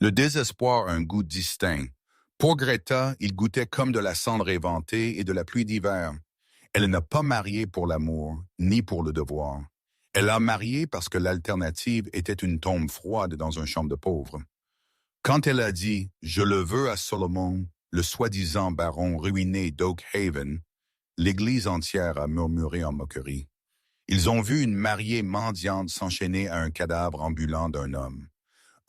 Le désespoir a un goût distinct. Pour Greta, il goûtait comme de la cendre éventée et de la pluie d'hiver. Elle n'a pas marié pour l'amour, ni pour le devoir. Elle a marié parce que l'alternative était une tombe froide dans un champ de pauvres. Quand elle a dit « Je le veux à Solomon », le soi-disant baron ruiné d'Oak Haven, l'église entière a murmuré en moquerie. Ils ont vu une mariée mendiante s'enchaîner à un cadavre ambulant d'un homme.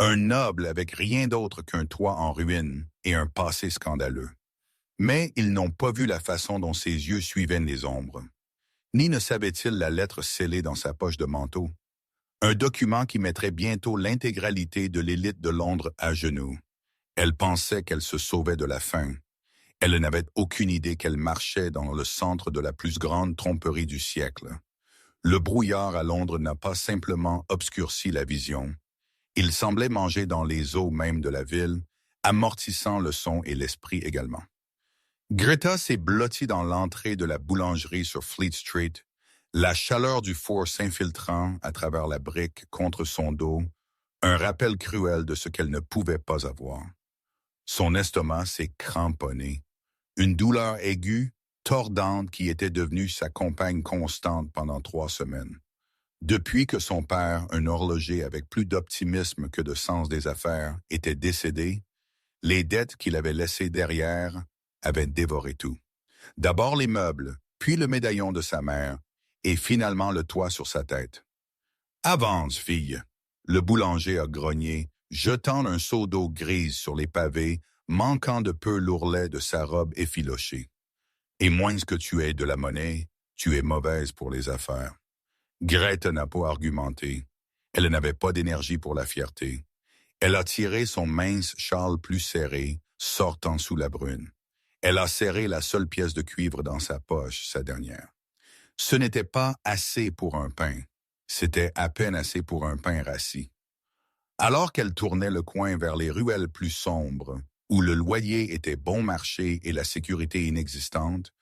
Un noble avec rien d'autre qu'un toit en ruine et un passé scandaleux. Mais ils n'ont pas vu la façon dont ses yeux suivaient les ombres. Ni ne savait-il la lettre scellée dans sa poche de manteau. Un document qui mettrait bientôt l'intégralité de l'élite de Londres à genoux. Elle pensait qu'elle se sauvait de la faim. Elle n'avait aucune idée qu'elle marchait dans le centre de la plus grande tromperie du siècle. Le brouillard à Londres n'a pas simplement obscurci la vision. Il semblait manger dans les eaux même de la ville, amortissant le son et l'esprit également. Greta s'est blottie dans l'entrée de la boulangerie sur Fleet Street, la chaleur du four s'infiltrant à travers la brique contre son dos, un rappel cruel de ce qu'elle ne pouvait pas avoir. Son estomac s'est cramponné, une douleur aiguë, tordante qui était devenue sa compagne constante pendant 3 semaines. Depuis que son père, un horloger avec plus d'optimisme que de sens des affaires, était décédé, les dettes qu'il avait laissées derrière avaient dévoré tout. D'abord les meubles, puis le médaillon de sa mère, et finalement le toit sur sa tête. « Avance, fille !» Le boulanger a grogné, jetant un seau d'eau grise sur les pavés, manquant de peu l'ourlet de sa robe effilochée. « Et moins que tu aies de la monnaie, tu es mauvaise pour les affaires. » Greta n'a pas argumenté. Elle n'avait pas d'énergie pour la fierté. Elle a tiré son mince châle plus serré, sortant sous la brune. Elle a serré la seule pièce de cuivre dans sa poche, sa dernière. Ce n'était pas assez pour un pain. C'était à peine assez pour un pain rassis. Alors qu'elle tournait le coin vers les ruelles plus sombres, où le loyer était bon marché et la sécurité inexistante,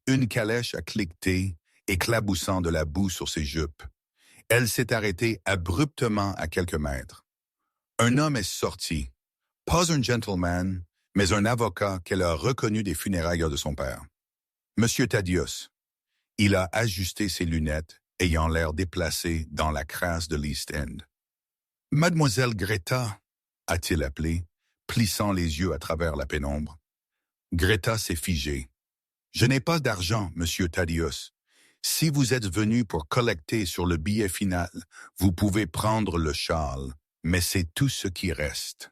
une calèche a cliqueté, éclaboussant de la boue sur ses jupes. Elle s'est arrêtée abruptement à quelques mètres. Un homme est sorti, pas un gentleman, mais un avocat qu'elle a reconnu des funérailles de son père. Monsieur Thaddeus. Il a ajusté ses lunettes, ayant l'air déplacé dans la crasse de l'East End. « Mademoiselle Greta » a-t-il appelé, plissant les yeux à travers la pénombre. Greta s'est figée. « Je n'ai pas d'argent, monsieur Thaddeus. Si vous êtes venu pour collecter sur le billet final, vous pouvez prendre le châle, mais c'est tout ce qui reste. »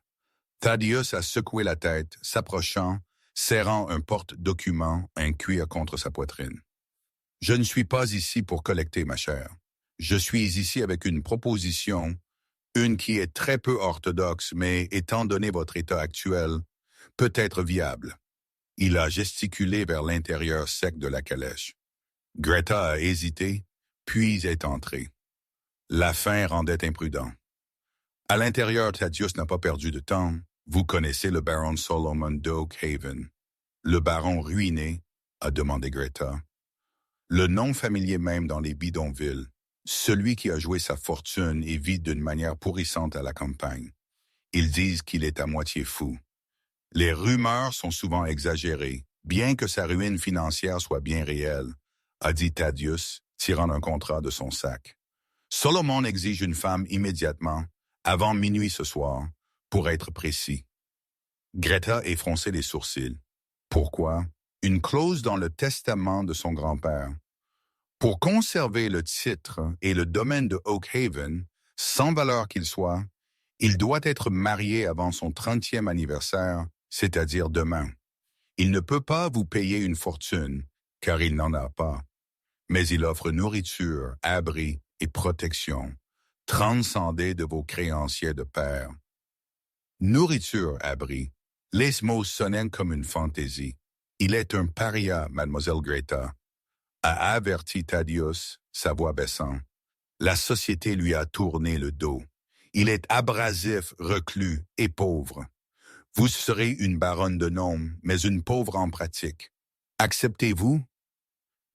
Thaddeus a secoué la tête, s'approchant, serrant un porte-document, un cuir contre sa poitrine. « Je ne suis pas ici pour collecter, ma chère. Je suis ici avec une proposition, une qui est très peu orthodoxe, mais étant donné votre état actuel, peut être viable. » Il a gesticulé vers l'intérieur sec de la calèche. Greta a hésité, puis est entrée. La faim rendait imprudent. À l'intérieur, Thaddeus n'a pas perdu de temps. Vous connaissez le baron Solomon d'Oak Haven. Le baron ruiné, a demandé Greta. Le nom familier même dans les bidonvilles. Celui qui a joué sa fortune et vit d'une manière pourrissante à la campagne. Ils disent qu'il est à moitié fou. Les rumeurs sont souvent exagérées, bien que sa ruine financière soit bien réelle, a dit Thaddeus, tirant un contrat de son sac. Solomon exige une femme immédiatement, avant minuit ce soir, pour être précis. Greta effronçait les sourcils. Pourquoi? Une clause dans le testament de son grand-père. Pour conserver le titre et le domaine de Oak Haven, sans valeur qu'il soit, il doit être marié avant son 30e anniversaire, c'est-à-dire demain. Il ne peut pas vous payer une fortune, car il n'en a pas. Mais il offre nourriture, abri et protection, transcendés de vos créanciers de père. Nourriture, abri. Les mots sonnaient comme une fantaisie. Il est un paria, mademoiselle Greta, a averti Thaddeus, sa voix baissant. La société lui a tourné le dos. Il est abrasif, reclus et pauvre. Vous serez une baronne de nom, mais une pauvre en pratique. Acceptez-vous?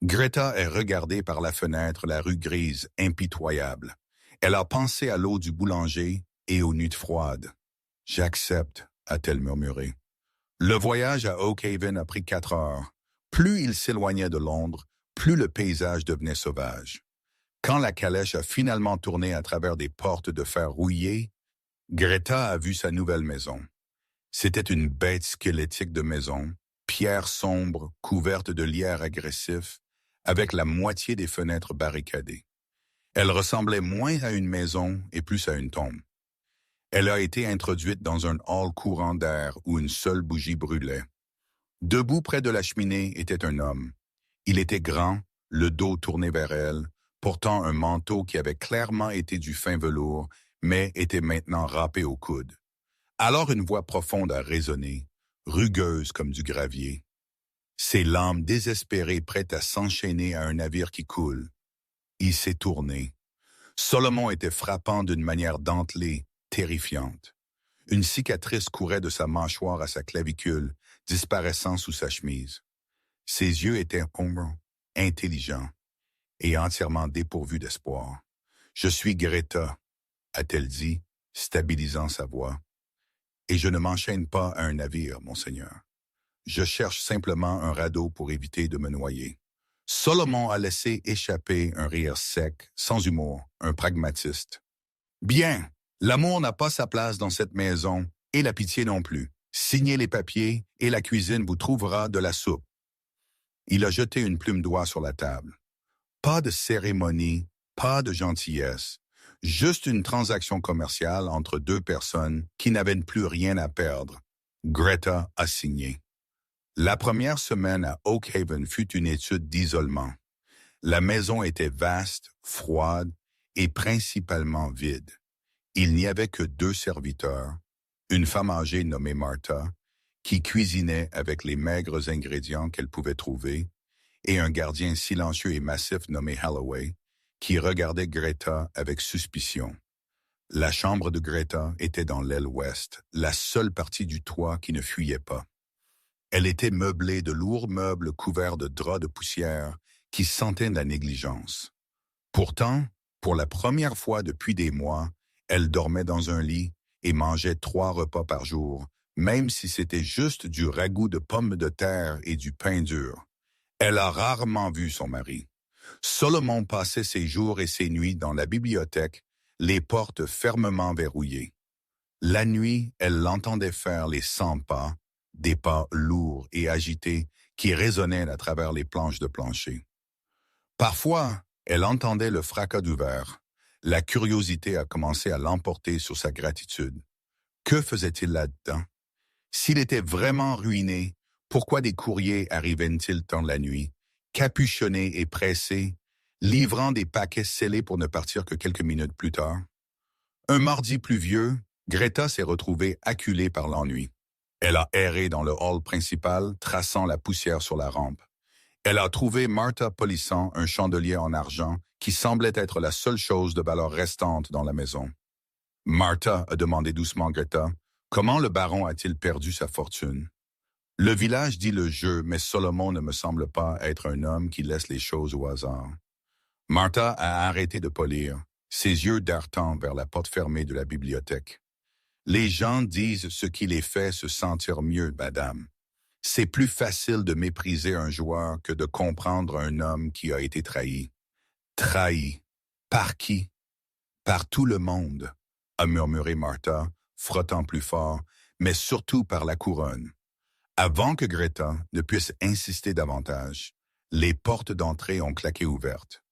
Greta est regardée par la fenêtre la rue grise, impitoyable. Elle a pensé à l'eau du boulanger et aux nuits froides. J'accepte, a-t-elle murmuré. Le voyage à Oak Haven a pris 4 heures. Plus il s'éloignait de Londres, plus le paysage devenait sauvage. Quand la calèche a finalement tourné à travers des portes de fer rouillées, Greta a vu sa nouvelle maison. C'était une bête squelettique de maison, pierre sombre, couverte de lierre agressif, avec la moitié des fenêtres barricadées. Elle ressemblait moins à une maison et plus à une tombe. Elle a été introduite dans un hall courant d'air où une seule bougie brûlait. Debout près de la cheminée était un homme. Il était grand, le dos tourné vers elle, portant un manteau qui avait clairement été du fin velours, mais était maintenant râpé au coude. Alors une voix profonde a résonné, rugueuse comme du gravier. Ses lames désespérées prêtes à s'enchaîner à un navire qui coule. Il s'est tourné. Solomon était frappant d'une manière dentelée, terrifiante. Une cicatrice courait de sa mâchoire à sa clavicule, disparaissant sous sa chemise. Ses yeux étaient ombres, intelligents et entièrement dépourvus d'espoir. « Je suis Greta », a-t-elle dit, stabilisant sa voix. « Et je ne m'enchaîne pas à un navire, monseigneur. Je cherche simplement un radeau pour éviter de me noyer. » Solomon a laissé échapper un rire sec, sans humour, un pragmatiste. « Bien, l'amour n'a pas sa place dans cette maison, et la pitié non plus. Signez les papiers, et la cuisine vous trouvera de la soupe. » Il a jeté une plume d'oie sur la table. Pas de cérémonie, pas de gentillesse, juste une transaction commerciale entre deux personnes qui n'avaient plus rien à perdre. Greta a signé. La première semaine à Oak Haven fut une étude d'isolement. La maison était vaste, froide et principalement vide. Il n'y avait que 2 serviteurs, une femme âgée nommée Martha, qui cuisinait avec les maigres ingrédients qu'elle pouvait trouver, et un gardien silencieux et massif nommé Holloway, qui regardait Greta avec suspicion. La chambre de Greta était dans l'aile ouest, la seule partie du toit qui ne fuyait pas. Elle était meublée de lourds meubles couverts de draps de poussière qui sentaient la négligence. Pourtant, pour la première fois depuis des mois, elle dormait dans un lit et mangeait 3 repas par jour, même si c'était juste du ragoût de pommes de terre et du pain dur. Elle a rarement vu son mari. Solomon passait ses jours et ses nuits dans la bibliothèque, les portes fermement verrouillées. La nuit, elle l'entendait faire les 100 pas, des pas lourds et agités qui résonnaient à travers les planches de plancher. Parfois, elle entendait le fracas du verre. La curiosité a commencé à l'emporter sur sa gratitude. Que faisait-il là-dedans? S'il était vraiment ruiné, pourquoi des courriers arrivaient-ils dans la nuit, capuchonnés et pressés, livrant des paquets scellés pour ne partir que quelques minutes plus tard? Un mardi pluvieux, Greta s'est retrouvée acculée par l'ennui. Elle a erré dans le hall principal, traçant la poussière sur la rampe. Elle a trouvé Martha polissant un chandelier en argent qui semblait être la seule chose de valeur restante dans la maison. Martha a demandé doucement Greta, « Comment le baron a-t-il perdu sa fortune? » Le village dit le jeu, mais Solomon ne me semble pas être un homme qui laisse les choses au hasard. Martha a arrêté de polir, ses yeux dartant vers la porte fermée de la bibliothèque. Les gens disent ce qui les fait se sentir mieux, madame. C'est plus facile de mépriser un joueur que de comprendre un homme qui a été trahi. Trahi. Par qui? Par tout le monde, a murmuré Martha, frottant plus fort, mais surtout par la couronne. Avant que Greta ne puisse insister davantage, les portes d'entrée ont claqué ouvertes.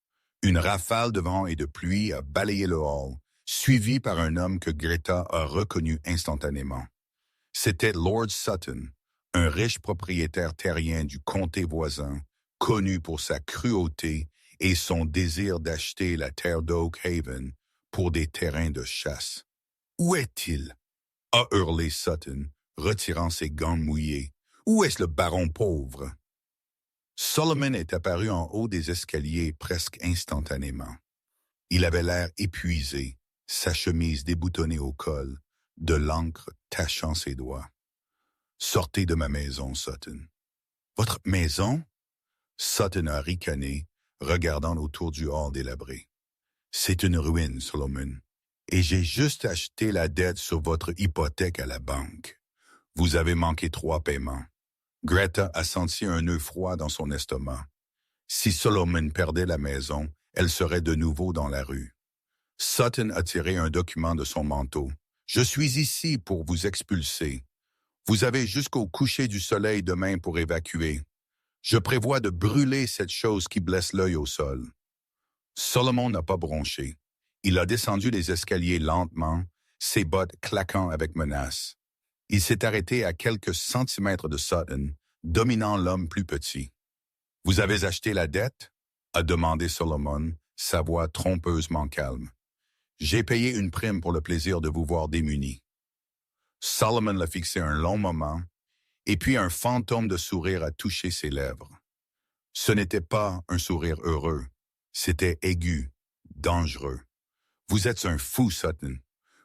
Une rafale de vent et de pluie a balayé le hall, suivi par un homme que Greta a reconnu instantanément. C'était Lord Sutton, un riche propriétaire terrien du comté voisin, connu pour sa cruauté et son désir d'acheter la terre d'Oak Haven pour des terrains de chasse. « Où est-il? » a hurlé Sutton, retirant ses gants mouillés. « Où est-ce le baron pauvre? » Solomon est apparu en haut des escaliers presque instantanément. Il avait l'air épuisé, sa chemise déboutonnée au col, de l'encre tachant ses doigts. « Sortez de ma maison, Sutton. »« Votre maison? » Sutton a ricané, regardant autour du hall délabré. « C'est une ruine, Solomon. Et j'ai juste acheté la dette sur votre hypothèque à la banque. Vous avez manqué 3 paiements. Greta a senti un nœud froid dans son estomac. Si Solomon perdait la maison, elle serait de nouveau dans la rue. Sutton a tiré un document de son manteau. « Je suis ici pour vous expulser. Vous avez jusqu'au coucher du soleil demain pour évacuer. Je prévois de brûler cette chose qui blesse l'œil au sol. » Solomon n'a pas bronché. Il a descendu les escaliers lentement, ses bottes claquant avec menace. Il s'est arrêté à quelques centimètres de Sutton, dominant l'homme plus petit. « Vous avez acheté la dette ?» a demandé Solomon, sa voix trompeusement calme. « J'ai payé une prime pour le plaisir de vous voir démunis. » Solomon l'a fixé un long moment, et puis un fantôme de sourire a touché ses lèvres. Ce n'était pas un sourire heureux, c'était aigu, dangereux. « Vous êtes un fou, Sutton.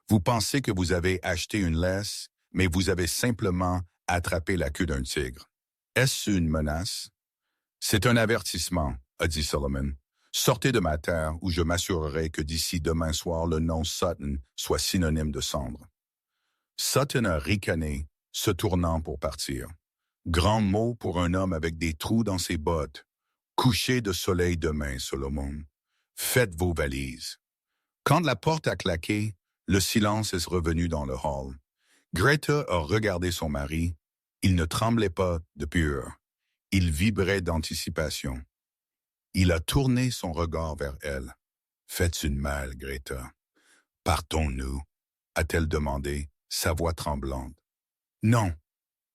Vous pensez que vous avez acheté une laisse, mais vous avez simplement attrapé la queue d'un tigre. Est-ce une menace? » « C'est un avertissement, » a dit Solomon. « Sortez de ma terre où je m'assurerai que d'ici demain soir le nom Sutton soit synonyme de cendre. » Sutton a ricané, se tournant pour partir. Grand mot pour un homme avec des trous dans ses bottes. Coucher de soleil demain, Solomon. Faites vos valises. Quand la porte a claqué, le silence est revenu dans le hall. Greta a regardé son mari. Il ne tremblait pas de peur. Il vibrait d'anticipation. Il a tourné son regard vers elle. « Faites une mal, Greta. »« Partons-nous » a-t-elle demandé, sa voix tremblante. « Non »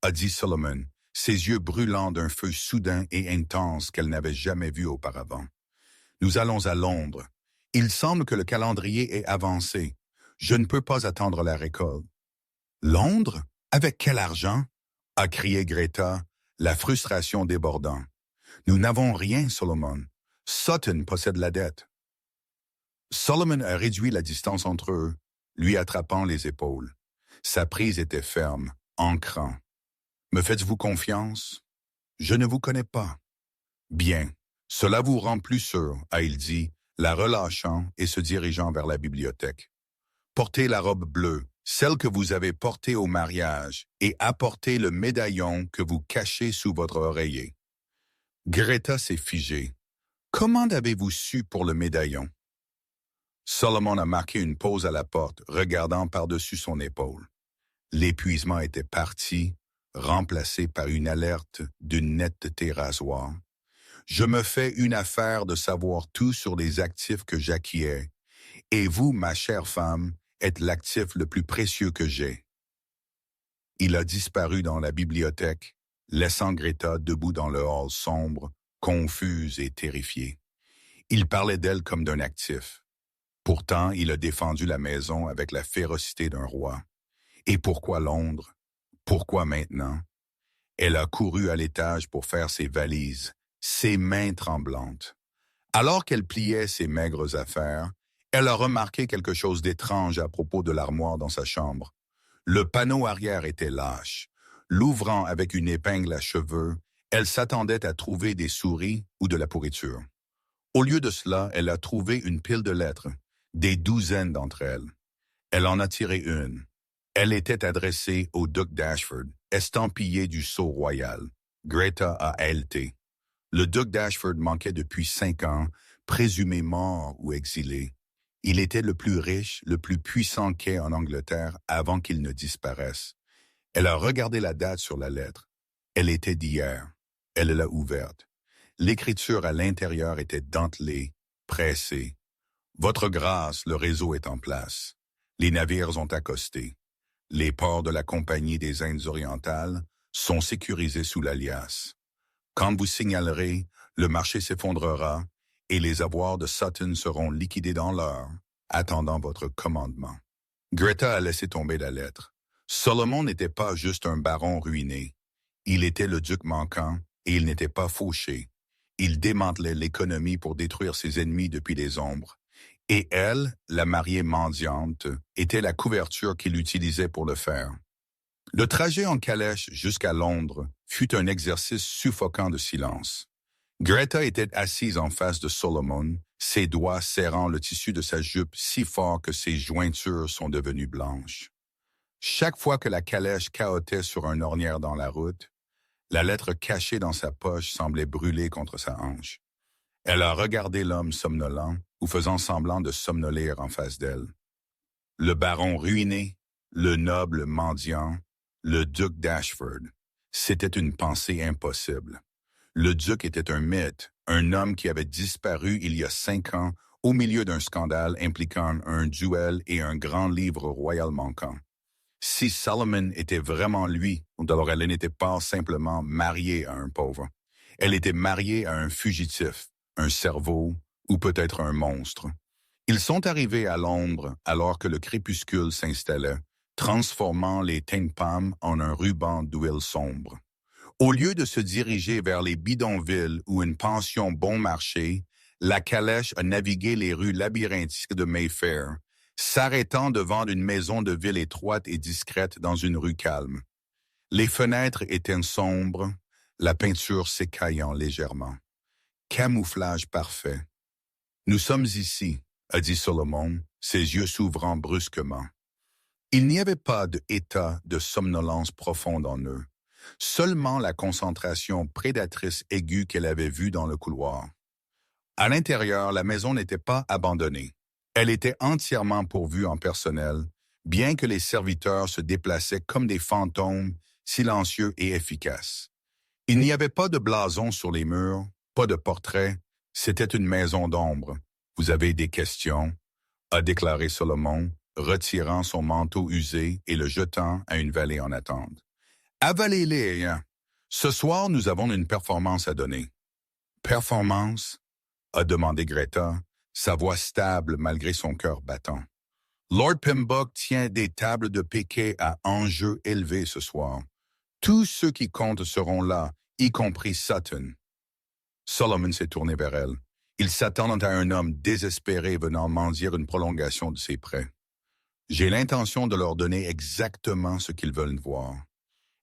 a dit Solomon, ses yeux brûlants d'un feu soudain et intense qu'elle n'avait jamais vu auparavant. « Nous allons à Londres. Il semble que le calendrier est avancé. Je ne peux pas attendre la récolte. »« Londres? Avec quel argent? » a crié Greta, la frustration débordant. « Nous n'avons rien, Solomon. Sutton possède la dette. » Solomon a réduit la distance entre eux, lui attrapant les épaules. Sa prise était ferme, ancrant. « Me faites-vous confiance? »« Je ne vous connais pas. »« Bien, cela vous rend plus sûr, » a-t-il dit, la relâchant et se dirigeant vers la bibliothèque. « Portez la robe bleue, celle que vous avez portée au mariage, et apportez le médaillon que vous cachez sous votre oreiller. » Greta s'est figée. « Comment avez-vous su pour le médaillon? » Solomon a marqué une pause à la porte, regardant par-dessus son épaule. L'épuisement était parti, remplacé par une alerte d'une netteté rasoir. « Je me fais une affaire de savoir tout sur les actifs que j'acquiers, et vous, ma chère femme, êtes l'actif le plus précieux que j'ai. » Il a disparu dans la bibliothèque, laissant Greta debout dans le hall sombre, confuse et terrifiée. Il parlait d'elle comme d'un actif. Pourtant, il a défendu la maison avec la férocité d'un roi. Et pourquoi Londres? Pourquoi maintenant? Elle a couru à l'étage pour faire ses valises, ses mains tremblantes. Alors qu'elle pliait ses maigres affaires, elle a remarqué quelque chose d'étrange à propos de l'armoire dans sa chambre. Le panneau arrière était lâche. L'ouvrant avec une épingle à cheveux, elle s'attendait à trouver des souris ou de la pourriture. Au lieu de cela, elle a trouvé une pile de lettres, des douzaines d'entre elles. Elle en a tiré une. Elle était adressée au duc d'Ashford, estampillée du sceau royal. Greta a haleté. Le duc d'Ashford manquait depuis 5 ans, présumé mort ou exilé. Il était le plus riche, le plus puissant quai en Angleterre avant qu'il ne disparaisse. Elle a regardé la date sur la lettre. Elle était d'hier. Elle l'a ouverte. L'écriture à l'intérieur était dentelée, pressée. « Votre grâce, le réseau est en place. Les navires ont accosté. Les ports de la Compagnie des Indes orientales sont sécurisés sous l'alias. Quand vous signalerez, le marché s'effondrera et les avoirs de Sutton seront liquidés dans l'heure, attendant votre commandement. » Greta a laissé tomber la lettre. Solomon n'était pas juste un baron ruiné. Il était le duc manquant et il n'était pas fauché. Il démantelait l'économie pour détruire ses ennemis depuis les ombres. Et elle, la mariée mendiante, était la couverture qu'il utilisait pour le faire. Le trajet en calèche jusqu'à Londres fut un exercice suffocant de silence. Greta était assise en face de Solomon, ses doigts serrant le tissu de sa jupe si fort que ses jointures sont devenues blanches. Chaque fois que la calèche cahotait sur un ornière dans la route, la lettre cachée dans sa poche semblait brûler contre sa hanche. Elle a regardé l'homme somnolent ou faisant semblant de somnoler en face d'elle. Le baron ruiné, le noble mendiant, le duc d'Ashford. C'était une pensée impossible. Le duc était un mythe, un homme qui avait disparu il y a 5 ans au milieu d'un scandale impliquant un duel et un grand livre royal manquant. Si Solomon était vraiment lui, alors elle n'était pas simplement mariée à un pauvre. Elle était mariée à un fugitif, un cerveau ou peut-être un monstre. Ils sont arrivés à Londres alors que le crépuscule s'installait, transformant les Tengpam en un ruban d'huile sombre. Au lieu de se diriger vers les bidonvilles ou une pension bon marché, la calèche a navigué les rues labyrinthiques de Mayfair, s'arrêtant devant une maison de ville étroite et discrète dans une rue calme. Les fenêtres étaient sombres, la peinture s'écaillant légèrement. Camouflage parfait. « Nous sommes ici », a dit Solomon, ses yeux s'ouvrant brusquement. Il n'y avait pas d'état de somnolence profonde en eux, seulement la concentration prédatrice aiguë qu'elle avait vue dans le couloir. À l'intérieur, la maison n'était pas abandonnée. Elle était entièrement pourvue en personnel, bien que les serviteurs se déplaçaient comme des fantômes, silencieux et efficaces. Il n'y avait pas de blason sur les murs, pas de portrait, c'était une maison d'ombre. « Vous avez des questions ?» a déclaré Solomon, retirant son manteau usé et le jetant à une vallée en attente. « Avalez-les, hein. Ce soir, nous avons une performance à donner. »« Performance ?» a demandé Greta, sa voix stable malgré son cœur battant. « Lord Pembroke tient des tables de piquet à enjeu élevé ce soir. Tous ceux qui comptent seront là, y compris Sutton. » Solomon s'est tourné vers elle. Il s'attendait à un homme désespéré venant mendier une prolongation de ses prêts. « J'ai l'intention de leur donner exactement ce qu'ils veulent voir. »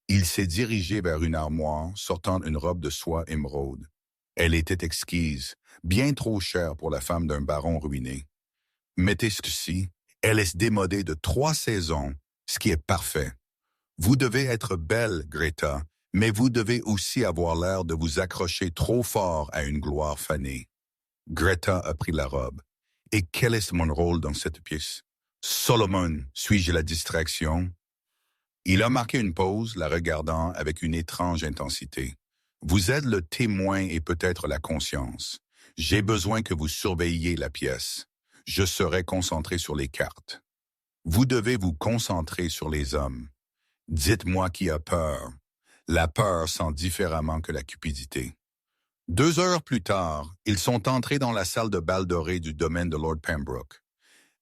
Il s'est dirigé vers une armoire, sortant une robe de soie émeraude. Elle était exquise, bien trop chère pour la femme d'un baron ruiné. « Mettez ceci, elle est démodée de 3 saisons, ce qui est parfait. Vous devez être belle, Greta, mais vous devez aussi avoir l'air de vous accrocher trop fort à une gloire fanée. » Greta a pris la robe. « Et quel est mon rôle dans cette pièce? »« Solomon, suis-je la distraction? » Il a marqué une pause, la regardant avec une étrange intensité. « Vous êtes le témoin et peut-être la conscience. J'ai besoin que vous surveilliez la pièce. Je serai concentré sur les cartes. Vous devez vous concentrer sur les hommes. Dites-moi qui a peur. La peur sent différemment que la cupidité. » 2 heures plus tard, ils sont entrés dans la salle de bal dorée du domaine de Lord Pembroke.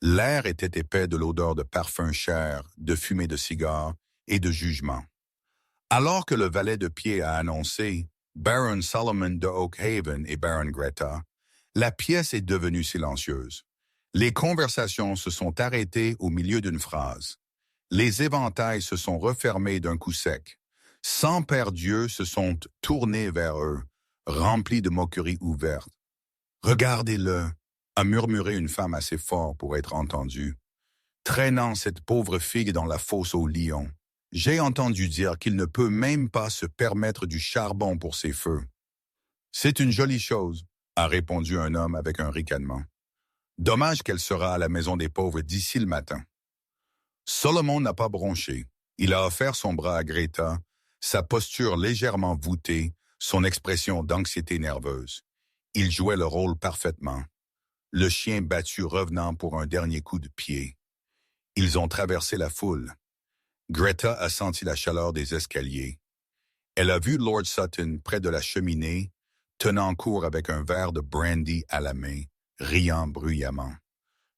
L'air était épais de l'odeur de parfum cher, de fumée de cigares et de jugement. Alors que le valet de pied a annoncé « Baron Solomon de Oakhaven et Baron Greta », la pièce est devenue silencieuse. Les conversations se sont arrêtées au milieu d'une phrase. Les éventails se sont refermés d'un coup sec. 100 pères dieux se sont tournés vers eux, remplis de moqueries ouvertes. « Regardez-le » a murmuré une femme assez fort pour être entendue. « Traînant cette pauvre fille dans la fosse aux lions. J'ai entendu dire qu'il ne peut même pas se permettre du charbon pour ses feux. »« C'est une jolie chose, » a répondu un homme avec un ricanement. « Dommage qu'elle sera à la maison des pauvres d'ici le matin. » Solomon n'a pas bronché. Il a offert son bras à Greta, sa posture légèrement voûtée, son expression d'anxiété nerveuse. Il jouait le rôle parfaitement. Le chien battu revenant pour un dernier coup de pied. Ils ont traversé la foule. Greta a senti la chaleur des escaliers. Elle a vu Lord Sutton près de la cheminée, tenant court avec un verre de brandy à la main, riant bruyamment.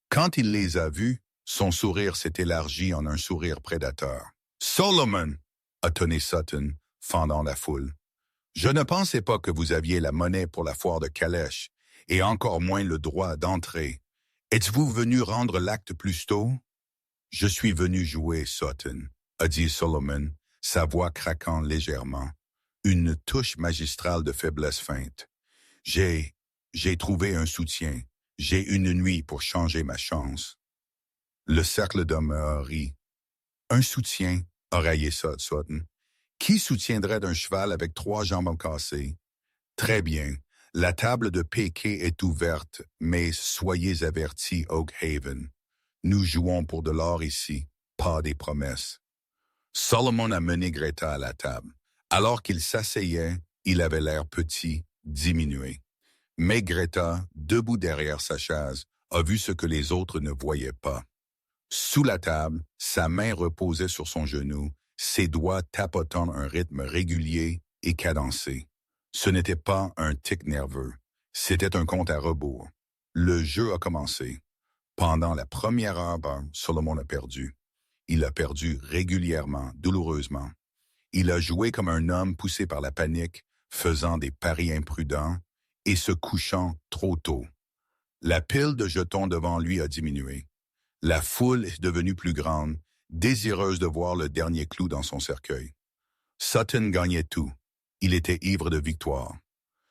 Quand il les a vus, son sourire s'est élargi en un sourire prédateur. « Solomon !» a tonné Sutton, fendant la foule. « Je ne pensais pas que vous aviez la monnaie pour la foire de calèche, et encore moins le droit d'entrer. Êtes-vous venu rendre l'acte plus tôt? »« Je suis venu jouer, Sutton, » a dit Solomon, sa voix craquant légèrement, une touche magistrale de faiblesse feinte. J'ai trouvé un soutien, J'ai une nuit pour changer ma chance. Le cercle d'hommes rit. Un soutien, a raillé Sutton. Qui soutiendrait d'un cheval avec 3 jambes cassées? Très bien. La table de piquet est ouverte, mais soyez avertis, Oakhaven. Nous jouons pour de l'or ici, pas des promesses. Solomon a mené Greta à la table. Alors qu'il s'asseyait, il avait l'air petit, diminué. Mais Greta, debout derrière sa chaise, a vu ce que les autres ne voyaient pas. Sous la table, sa main reposait sur son genou, ses doigts tapotant un rythme régulier et cadencé. Ce n'était pas un tic nerveux, c'était un compte à rebours. Le jeu a commencé. Pendant la première heure, Solomon a perdu. Il a perdu régulièrement, douloureusement. Il a joué comme un homme poussé par la panique, faisant des paris imprudents et se couchant trop tôt. La pile de jetons devant lui a diminué. La foule est devenue plus grande, désireuse de voir le dernier clou dans son cercueil. Sutton gagnait tout. Il était ivre de victoire.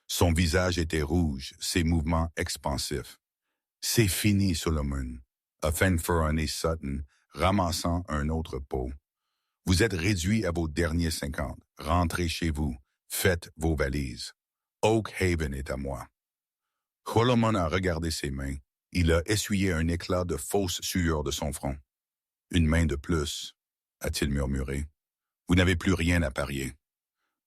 Son visage était rouge, ses mouvements expansifs. « C'est fini, Solomon », a fanfaronné Sutton, ramassant un autre pot. « Vous êtes réduit à vos derniers 50. Rentrez chez vous. Faites vos valises. Oakhaven est à moi. » Solomon a regardé ses mains. Il a essuyé un éclat de fausse sueur de son front. « Une main de plus, » a-t-il murmuré. « Vous n'avez plus rien à parier. »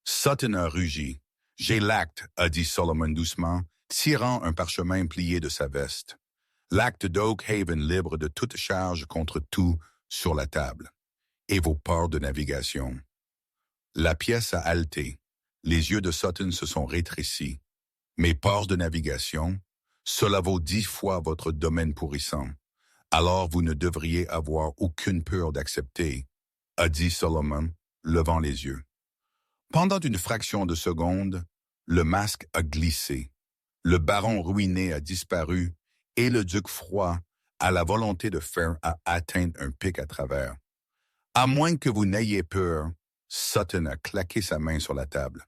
Sutton a rugi. « J'ai l'acte, » a dit Solomon doucement, tirant un parchemin plié de sa veste. L'acte d'Oakhaven libre de toute charge contre tout sur la table. Et vos ports de navigation. La pièce a halté. Les yeux de Sutton se sont rétrécis. Mes ports de navigation, cela vaut 10 fois votre domaine pourrissant. Alors vous ne devriez avoir aucune peur d'accepter, a dit Solomon, levant les yeux. Pendant une fraction de seconde, le masque a glissé. Le baron ruiné a disparu et le duc froid a la volonté de faire a atteint un pic à travers. À moins que vous n'ayez peur, Sutton a claqué sa main sur la table.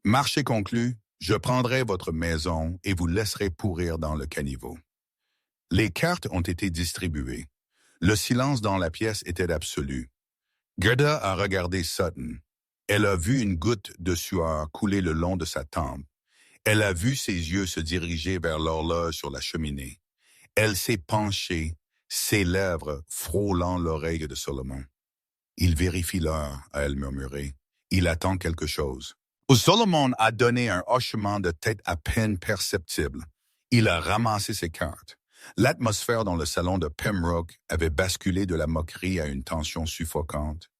Marché conclu, je prendrai votre maison et vous laisserai pourrir dans le caniveau. Les cartes ont été distribuées. Le silence dans la pièce était absolu. Gerda a regardé Sutton. Elle a vu une goutte de sueur couler le long de sa tempe. Elle a vu ses yeux se diriger vers l'horloge sur la cheminée. Elle s'est penchée, ses lèvres frôlant l'oreille de Solomon. « Il vérifie l'heure », a-t-elle murmuré. « Il attend quelque chose. » Solomon a donné un hochement de tête à peine perceptible. Il a ramassé ses cartes. L'atmosphère dans le salon de Pembroke avait basculé de la moquerie à une tension suffocante.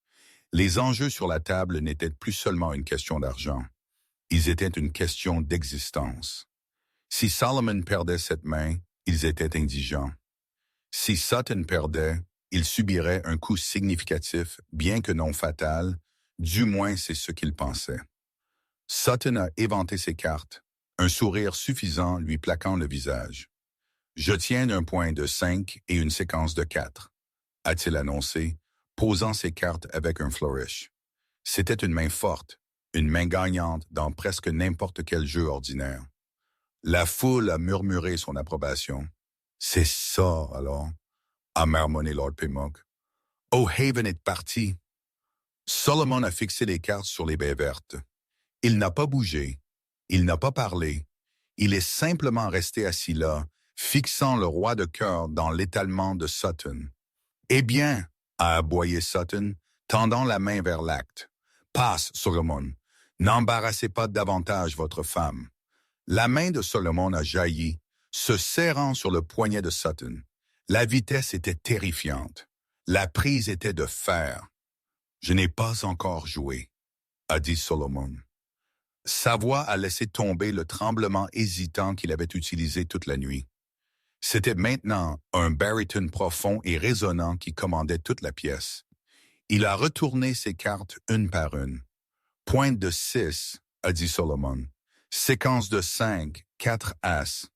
Les enjeux sur la table n'étaient plus seulement une question d'argent. Ils étaient une question d'existence. Si Solomon perdait cette main, ils étaient indigents. Si Sutton perdait, il subirait un coup significatif, bien que non fatal, du moins c'est ce qu'il pensait. Sutton a éventé ses cartes, un sourire suffisant lui plaquant le visage. « Je tiens un point de 5 et une séquence de 4, » a-t-il annoncé, posant ses cartes avec un flourish. C'était une main forte, une main gagnante dans presque n'importe quel jeu ordinaire. La foule a murmuré son approbation. « C'est ça, alors », a marmonné Lord Pembroke. « Oakhaven est parti. » Solomon a fixé les cartes sur les baies vertes. Il n'a pas bougé. Il n'a pas parlé. Il est simplement resté assis là, fixant le roi de cœur dans l'étalement de Sutton. « Eh bien, » a aboyé Sutton, tendant la main vers l'acte. « Passe, Solomon. N'embarrassez pas davantage votre femme. » La main de Solomon a jailli, se serrant sur le poignet de Sutton. La vitesse était terrifiante. La prise était de fer. « Je n'ai pas encore joué, » a dit Solomon. Sa voix a laissé tomber le tremblement hésitant qu'il avait utilisé toute la nuit. C'était maintenant un baryton profond et résonnant qui commandait toute la pièce. Il a retourné ses cartes une par une. « Pointe de 6, » a dit Solomon. « Séquence de 5, 4 as. »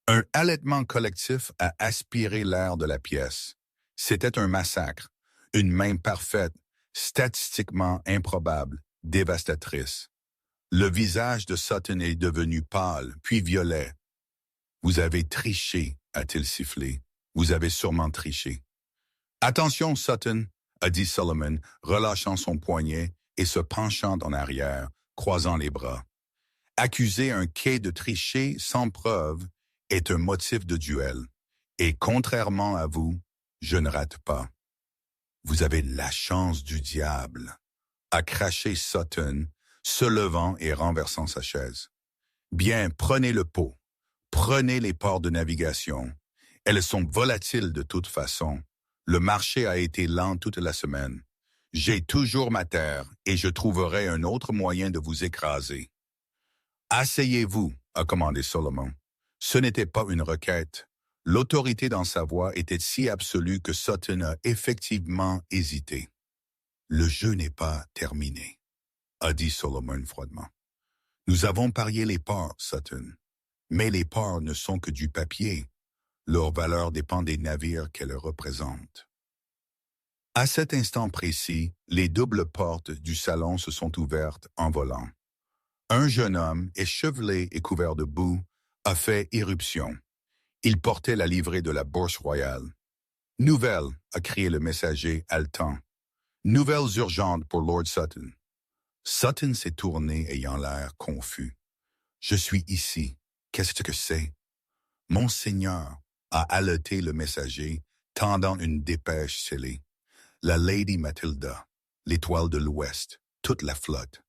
Un halètement collectif a aspiré l'air de la pièce. C'était un massacre, une main parfaite, statistiquement improbable, dévastatrice. Le visage de Sutton est devenu pâle, puis violet. Vous avez triché, a-t-il sifflé. Vous avez sûrement triché. Attention, Sutton, a dit Solomon, relâchant son poignet et se penchant en arrière, croisant les bras. Accuser un quai de tricher sans preuve est un motif de duel. Et contrairement à vous, je ne rate pas. Vous avez la chance du diable, a craché Sutton, se levant et renversant sa chaise. Bien, prenez le pot. Prenez les ports de navigation. Elles sont volatiles de toute façon. Le marché a été lent toute la semaine. J'ai toujours ma terre et je trouverai un autre moyen de vous écraser. Asseyez-vous, a commandé Solomon. Ce n'était pas une requête. L'autorité dans sa voix était si absolue que Sutton a effectivement hésité. Le jeu n'est pas terminé, a dit Solomon froidement. Nous avons parié les ports, Sutton. Mais les ports ne sont que du papier. Leur valeur dépend des navires qu'elles représentent. À cet instant précis, les doubles portes du salon se sont ouvertes en volant. Un jeune homme, échevelé et couvert de boue, a fait irruption. Il portait la livrée de la Bourse royale. « Nouvelles » a crié le messager haletant. « Nouvelles urgentes pour Lord Sutton. » Sutton s'est tourné ayant l'air confus. « Je suis ici. Qu'est-ce que c'est? » « Monseigneur » a haleté le messager, tendant une dépêche scellée. « La Lady Matilda, l'étoile de l'Ouest, toute la flotte. »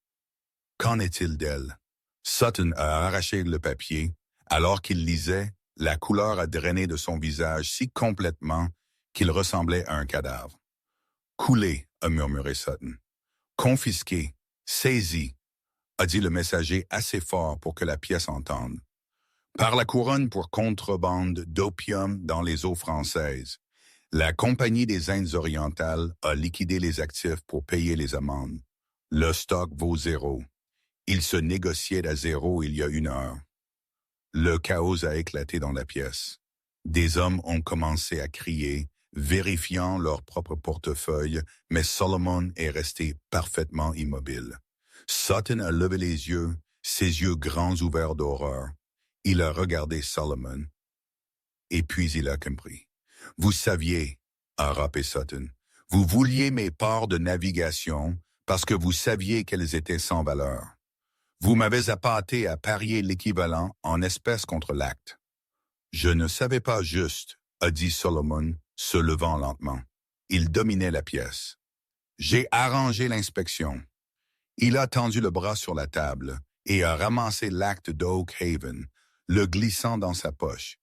Qu'en est-il d'elle? Sutton a arraché le papier. Alors qu'il lisait, la couleur a drainé de son visage si complètement qu'il ressemblait à un cadavre. « Coulé » a murmuré Sutton. « Confisqué, saisi » a dit le messager assez fort pour que la pièce entende. Par la couronne pour contrebande d'opium dans les eaux françaises, la Compagnie des Indes orientales a liquidé les actifs pour payer les amendes. Le stock vaut 0. Il se négociait à 0 il y a 1 heure. Le chaos a éclaté dans la pièce. Des hommes ont commencé à crier, vérifiant leur propre portefeuille, mais Solomon est resté parfaitement immobile. Sutton a levé les yeux, ses yeux grands ouverts d'horreur. Il a regardé Solomon, et puis il a compris. « Vous saviez, » a râpé Sutton, « vous vouliez mes parts de navigation parce que vous saviez qu'elles étaient sans valeur. Vous m'avez appâté à parier l'équivalent en espèces contre l'acte. »« Je ne savais pas juste, » a dit Solomon, se levant lentement. Il dominait la pièce. « J'ai arrangé l'inspection. » Il a tendu le bras sur la table et a ramassé l'acte d'Oak Haven, le glissant dans sa poche.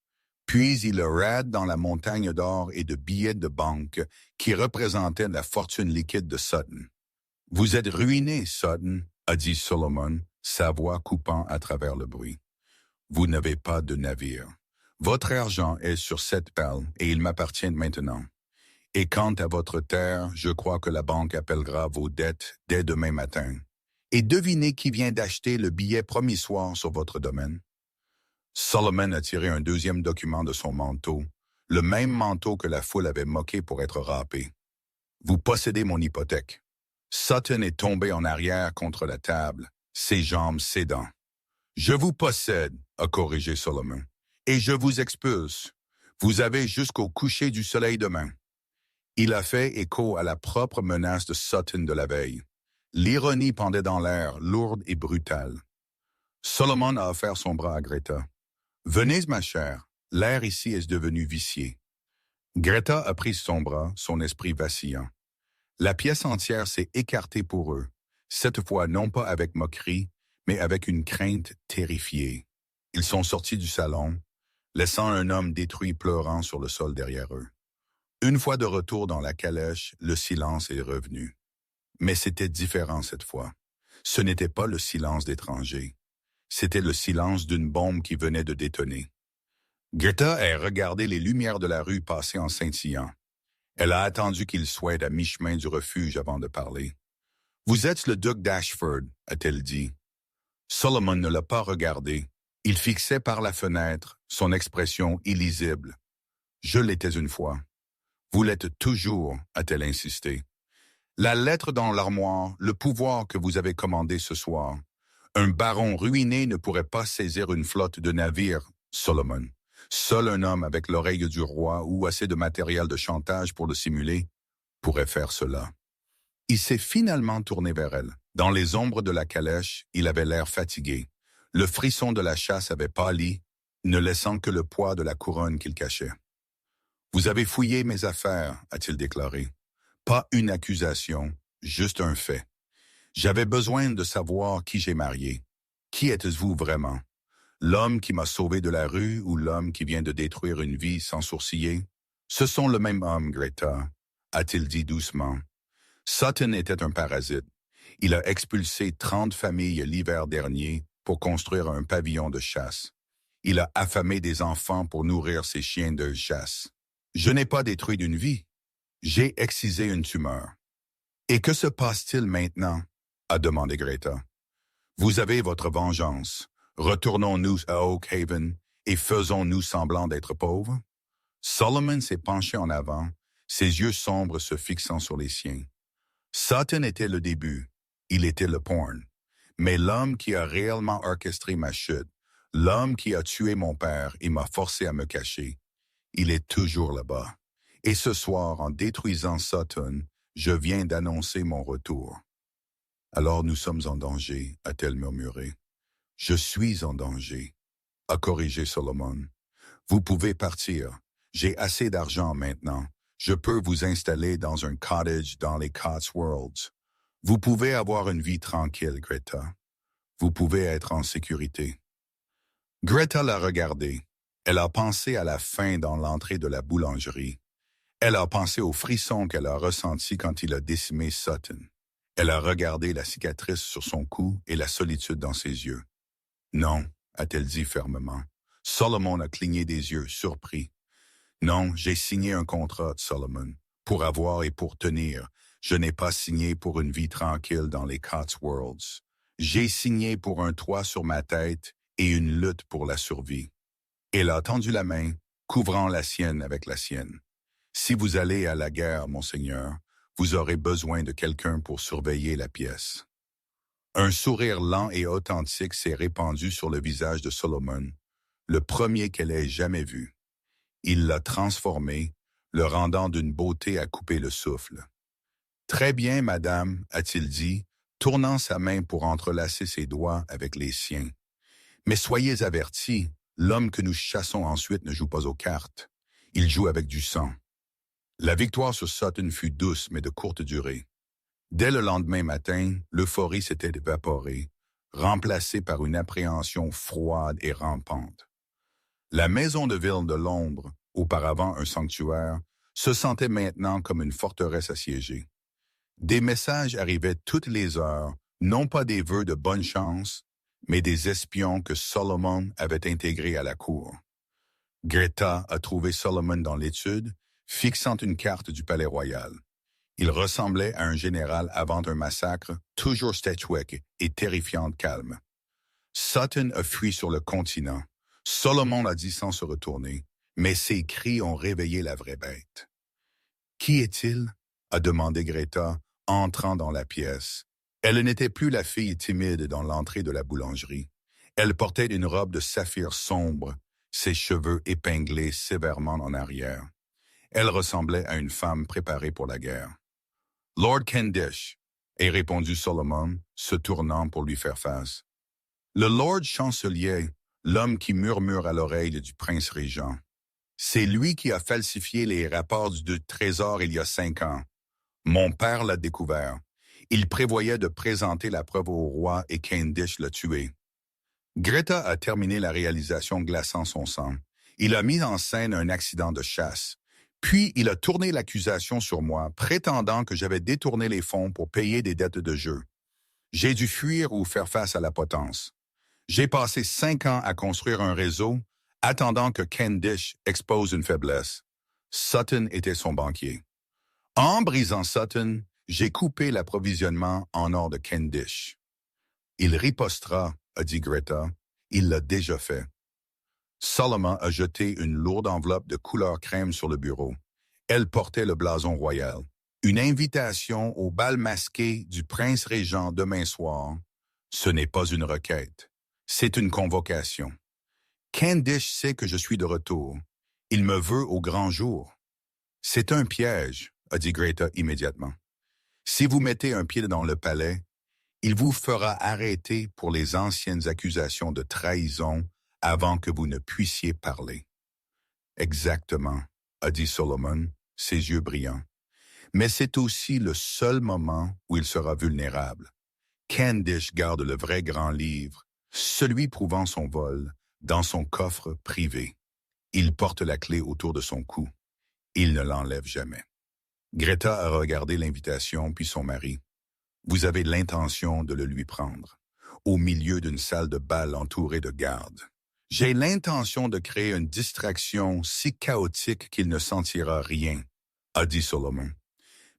Puis il le rade dans la montagne d'or et de billets de banque qui représentaient la fortune liquide de Sutton. « Vous êtes ruiné, Sutton, » a dit Solomon, sa voix coupant à travers le bruit. « Vous n'avez pas de navire. Votre argent est sur cette perle et il m'appartient maintenant. Et quant à votre terre, je crois que la banque appellera vos dettes dès demain matin. Et devinez qui vient d'acheter le billet promissoire sur votre domaine. » Solomon a tiré un deuxième document de son manteau, le même manteau que la foule avait moqué pour être râpé. « Vous possédez mon hypothèque. » Sutton est tombé en arrière contre la table, ses jambes cédant. « Je vous possède, » a corrigé Solomon, « et je vous expulse. Vous avez jusqu'au coucher du soleil demain. » Il a fait écho à la propre menace de Sutton de la veille. L'ironie pendait dans l'air, lourde et brutale. Solomon a offert son bras à Greta. « Venez, ma chère, l'air ici est devenu vicié. » Greta a pris son bras, son esprit vacillant. La pièce entière s'est écartée pour eux, cette fois non pas avec moquerie, mais avec une crainte terrifiée. Ils sont sortis du salon, laissant un homme détruit pleurant sur le sol derrière eux. Une fois de retour dans la calèche, le silence est revenu. Mais c'était différent cette fois. Ce n'était pas le silence d'étrangers. C'était le silence d'une bombe qui venait de détonner. Greta a regardé les lumières de la rue passer en scintillant. Elle a attendu qu'ils soient à mi-chemin du refuge avant de parler. « Vous êtes le duc d'Ashford », a-t-elle dit. Solomon ne l'a pas regardé. Il fixait par la fenêtre, son expression illisible. « Je l'étais une fois. »« Vous l'êtes toujours », a-t-elle insisté. « La lettre dans l'armoire, le pouvoir que vous avez commandé ce soir. Un baron ruiné ne pourrait pas saisir une flotte de navires, Solomon. Seul un homme avec l'oreille du roi ou assez de matériel de chantage pour le simuler pourrait faire cela. Il s'est finalement tourné vers elle. Dans les ombres de la calèche, il avait l'air fatigué. Le frisson de la chasse avait pâli, ne laissant que le poids de la couronne qu'il cachait. « Vous avez fouillé mes affaires », a-t-il déclaré. « Pas une accusation, juste un fait. J'avais besoin de savoir qui j'ai marié. Qui êtes-vous vraiment? L'homme qui m'a sauvé de la rue ou l'homme qui vient de détruire une vie sans sourciller? Ce sont le même homme, Greta, a-t-il dit doucement. Sutton était un parasite. Il a expulsé 30 familles l'hiver dernier pour construire un pavillon de chasse. Il a affamé des enfants pour nourrir ses chiens de chasse. Je n'ai pas détruit une vie. J'ai excisé une tumeur. Et que se passe-t-il maintenant? A demandé Greta. Vous avez votre vengeance. Retournons-nous à Oak Haven et faisons-nous semblant d'être pauvres? Solomon s'est penché en avant, ses yeux sombres se fixant sur les siens. Sutton était le début, il était le porn. Mais l'homme qui a réellement orchestré ma chute, l'homme qui a tué mon père et m'a forcé à me cacher, il est toujours là-bas. Et ce soir, en détruisant Sutton, je viens d'annoncer mon retour. Alors nous sommes en danger, a-t-elle murmuré. Je suis en danger, a corrigé Solomon. Vous pouvez partir. J'ai assez d'argent maintenant. Je peux vous installer dans un cottage dans les Cotswolds. Vous pouvez avoir une vie tranquille, Greta. Vous pouvez être en sécurité. Greta l'a regardé. Elle a pensé à la faim dans l'entrée de la boulangerie. Elle a pensé au frisson qu'elle a ressenti quand il a décimé Sutton. Elle a regardé la cicatrice sur son cou et la solitude dans ses yeux. Non, a-t-elle dit fermement. Solomon a cligné des yeux, surpris. Non, j'ai signé un contrat, Solomon, pour avoir et pour tenir. Je n'ai pas signé pour une vie tranquille dans les Cotswolds. J'ai signé pour un toit sur ma tête et une lutte pour la survie. Elle a tendu la main, couvrant la sienne avec la sienne. Si vous allez à la guerre, monseigneur, vous aurez besoin de quelqu'un pour surveiller la pièce. Un sourire lent et authentique s'est répandu sur le visage de Solomon, le premier qu'elle ait jamais vu. Il l'a transformé, le rendant d'une beauté à couper le souffle. « Très bien, madame, a-t-il dit, tournant sa main pour entrelacer ses doigts avec les siens. Mais soyez avertis, l'homme que nous chassons ensuite ne joue pas aux cartes. Il joue avec du sang. » La victoire sur Sutton fut douce mais de courte durée. Dès le lendemain matin, l'euphorie s'était évaporée, remplacée par une appréhension froide et rampante. La maison de ville de Londres, auparavant un sanctuaire, se sentait maintenant comme une forteresse assiégée. Des messages arrivaient toutes les heures, non pas des vœux de bonne chance, mais des espions que Solomon avait intégrés à la cour. Greta a trouvé Solomon dans l'étude, fixant une carte du palais royal. Il ressemblait à un général avant un massacre, toujours statuesque et terrifiant calme. Sutton a fui sur le continent. Solomon l'a dit sans se retourner, mais ses cris ont réveillé la vraie bête. « Qui est-il » a demandé Greta, entrant dans la pièce. Elle n'était plus la fille timide dans l'entrée de la boulangerie. Elle portait une robe de saphir sombre, ses cheveux épinglés sévèrement en arrière. Elle ressemblait à une femme préparée pour la guerre. « Lord Kendish » a répondu Solomon, se tournant pour lui faire face. Le Lord Chancelier, l'homme qui murmure à l'oreille du prince régent. C'est lui qui a falsifié les rapports du Trésor il y a 5 ans. Mon père l'a découvert. Il prévoyait de présenter la preuve au roi et Kendish l'a tué. Greta a terminé la réalisation glaçant son sang. Il a mis en scène un accident de chasse. Puis il a tourné l'accusation sur moi, prétendant que j'avais détourné les fonds pour payer des dettes de jeu. J'ai dû fuir ou faire face à la potence. J'ai passé 5 ans à construire un réseau, attendant que Kendish expose une faiblesse. Sutton était son banquier. En brisant Sutton, j'ai coupé l'approvisionnement en or de Kendish. Il ripostera, a dit Greta. Il l'a déjà fait. Solomon a jeté une lourde enveloppe de couleur crème sur le bureau. Elle portait le blason royal. Une invitation au bal masqué du prince régent demain soir. Ce n'est pas une requête. C'est une convocation. Candish sait que je suis de retour. Il me veut au grand jour. C'est un piège, a dit Greta immédiatement. Si vous mettez un pied dans le palais, il vous fera arrêter pour les anciennes accusations de trahison avant que vous ne puissiez parler. Exactement, a dit Solomon, ses yeux brillants. Mais c'est aussi le seul moment où il sera vulnérable. Candish garde le vrai grand livre, celui prouvant son vol, dans son coffre privé. Il porte la clé autour de son cou. Il ne l'enlève jamais. Greta a regardé l'invitation puis son mari. Vous avez l'intention de le lui prendre, au milieu d'une salle de bal entourée de gardes. J'ai l'intention de créer une distraction si chaotique qu'il ne sentira rien, a dit Solomon.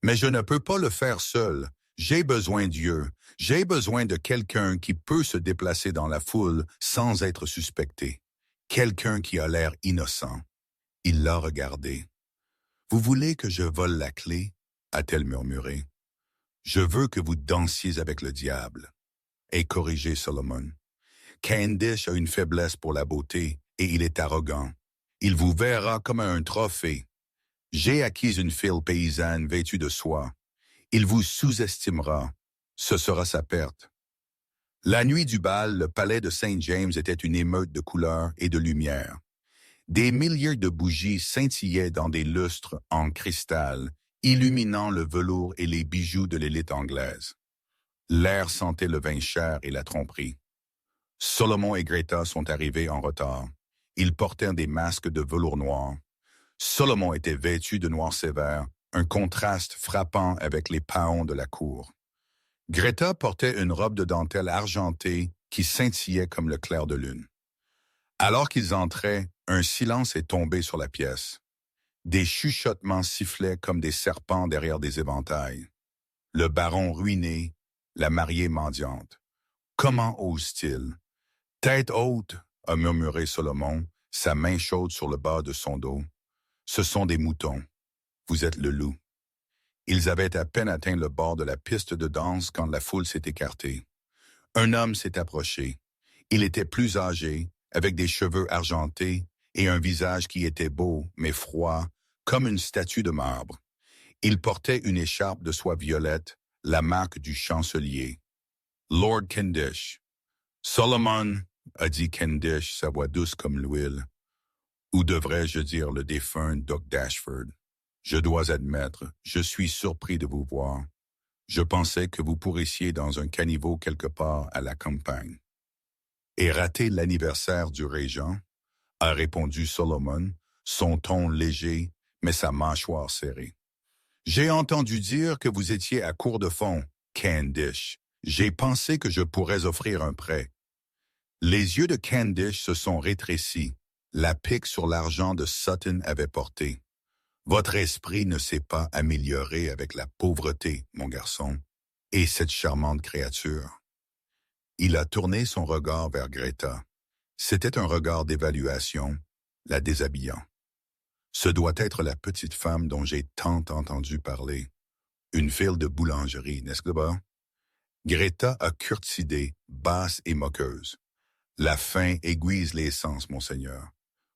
Mais je ne peux pas le faire seul. J'ai besoin Dieu. J'ai besoin de quelqu'un qui peut se déplacer dans la foule sans être suspecté. Quelqu'un qui a l'air innocent. Il l'a regardé. Vous voulez que je vole la clé? A-t-elle murmuré. Je veux que vous dansiez avec le diable. Et corrigé Solomon. Candish a une faiblesse pour la beauté et il est arrogant. Il vous verra comme un trophée. J'ai acquis une fille paysanne vêtue de soie. Il vous sous-estimera. Ce sera sa perte. La nuit du bal, le palais de Saint James était une émeute de couleurs et de lumière. Des milliers de bougies scintillaient dans des lustres en cristal, illuminant le velours et les bijoux de l'élite anglaise. L'air sentait le vin cher et la tromperie. Solomon et Greta sont arrivés en retard. Ils portaient des masques de velours noir. Solomon était vêtu de noir sévère, un contraste frappant avec les paons de la cour. Greta portait une robe de dentelle argentée qui scintillait comme le clair de lune. Alors qu'ils entraient, un silence est tombé sur la pièce. Des chuchotements sifflaient comme des serpents derrière des éventails. Le baron ruiné, la mariée mendiante. Comment ose-t-il? Tête haute, a murmuré Solomon, sa main chaude sur le bas de son dos. Ce sont des moutons. Vous êtes le loup. Ils avaient à peine atteint le bord de la piste de danse quand la foule s'est écartée. Un homme s'est approché. Il était plus âgé, avec des cheveux argentés et un visage qui était beau, mais froid, comme une statue de marbre. Il portait une écharpe de soie violette, la marque du chancelier. Lord Candish. Solomon, a dit Candish, sa voix douce comme l'huile. Ou devrais-je dire le défunt Doc Dashford. Je dois admettre, je suis surpris de vous voir. Je pensais que vous pourrissiez dans un caniveau quelque part à la campagne. Et rater l'anniversaire du régent, a répondu Solomon, son ton léger, mais sa mâchoire serrée. J'ai entendu dire que vous étiez à court de fonds, Candish. J'ai pensé que je pourrais offrir un prêt. Les yeux de Candish se sont rétrécis. La pique sur l'argent de Sutton avait porté. Votre esprit ne s'est pas amélioré avec la pauvreté, mon garçon, et cette charmante créature. Il a tourné son regard vers Greta. C'était un regard d'évaluation, la déshabillant. Ce doit être la petite femme dont j'ai tant entendu parler. Une fille de boulangerie, n'est-ce pas? Greta a curtsidé, basse et moqueuse. La faim aiguise les sens, monseigneur.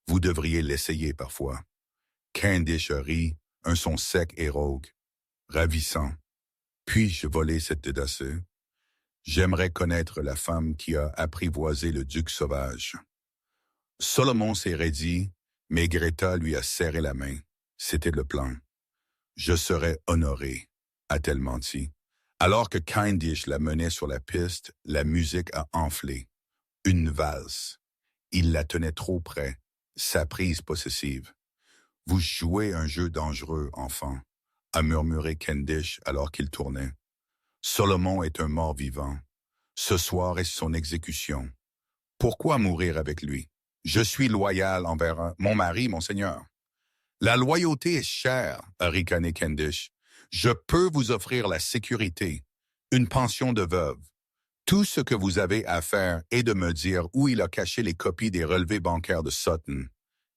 Vous devriez l'essayer parfois. Candish rit, un son sec et rauque. Ravissant. Puis-je voler cette audacieux? J'aimerais connaître la femme qui a apprivoisé le duc sauvage. Solomon s'est raidi, mais Greta lui a serré la main. C'était le plan. Je serais honoré, a-t-elle menti. Alors que Candish la menait sur la piste, la musique a enflé. Une valse. Il la tenait trop près, sa prise possessive. Vous jouez un jeu dangereux, enfant, a murmuré Candish alors qu'il tournait. Solomon est un mort-vivant. Ce soir est son exécution. Pourquoi mourir avec lui? Je suis loyal envers mon mari, monseigneur. La loyauté est chère, a ricané Candish. Je peux vous offrir la sécurité, une pension de veuve. Tout ce que vous avez à faire est de me dire où il a caché les copies des relevés bancaires de Sutton.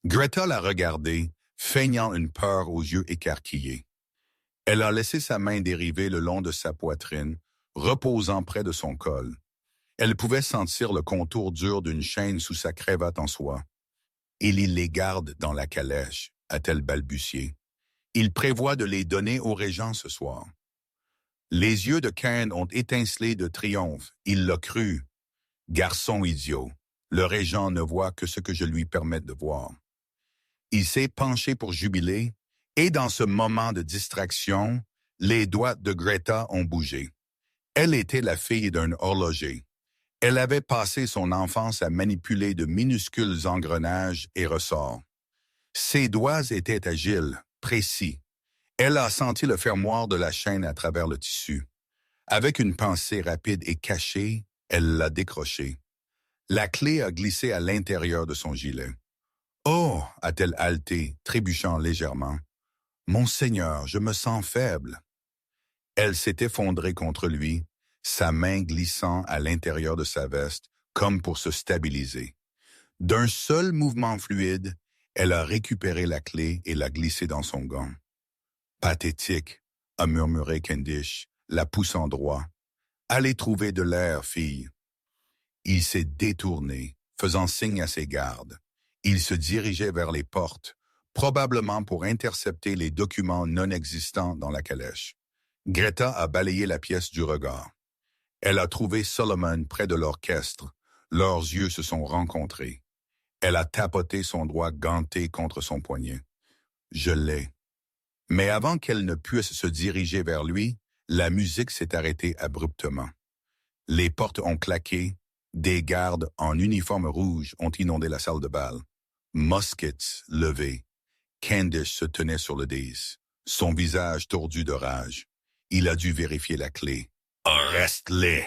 Greta l'a regardé, feignant une peur aux yeux écarquillés. Elle a laissé sa main dériver le long de sa poitrine, reposant près de son col. Elle pouvait sentir le contour dur d'une chaîne sous sa cravate en soie. Et il les garde dans la calèche, a-t-elle balbutié. Il prévoit de les donner au régent ce soir. Les yeux de Kane ont étincelé de triomphe. Il l'a cru. Garçon idiot, le régent ne voit que ce que je lui permets de voir. Il s'est penché pour jubiler, et dans ce moment de distraction, les doigts de Greta ont bougé. Elle était la fille d'un horloger. Elle avait passé son enfance à manipuler de minuscules engrenages et ressorts. Ses doigts étaient agiles, précis. Elle a senti le fermoir de la chaîne à travers le tissu. Avec une pensée rapide et cachée, elle l'a décroché. La clé a glissé à l'intérieur de son gilet. « Oh » a-t-elle haleté, trébuchant légèrement. « Mon Seigneur, je me sens faible. » Elle s'est effondrée contre lui, sa main glissant à l'intérieur de sa veste, comme pour se stabiliser. D'un seul mouvement fluide, elle a récupéré la clé et l'a glissée dans son gant. « Pathétique » a murmuré Kendish, la poussant droit. « Allez trouver de l'air, fille. » Il s'est détourné, faisant signe à ses gardes. Il se dirigeait vers les portes, probablement pour intercepter les documents non existants dans la calèche. Greta a balayé la pièce du regard. Elle a trouvé Solomon près de l'orchestre. Leurs yeux se sont rencontrés. Elle a tapoté son doigt ganté contre son poignet. « Je l'ai. » Mais avant qu'elle ne puisse se diriger vers lui, la musique s'est arrêtée abruptement. Les portes ont claqué. Des gardes en uniforme rouge ont inondé la salle de bal. Muskets levés. Candice se tenait sur le dais, son visage tordu de rage. Il a dû vérifier la clé. « Arrête-les »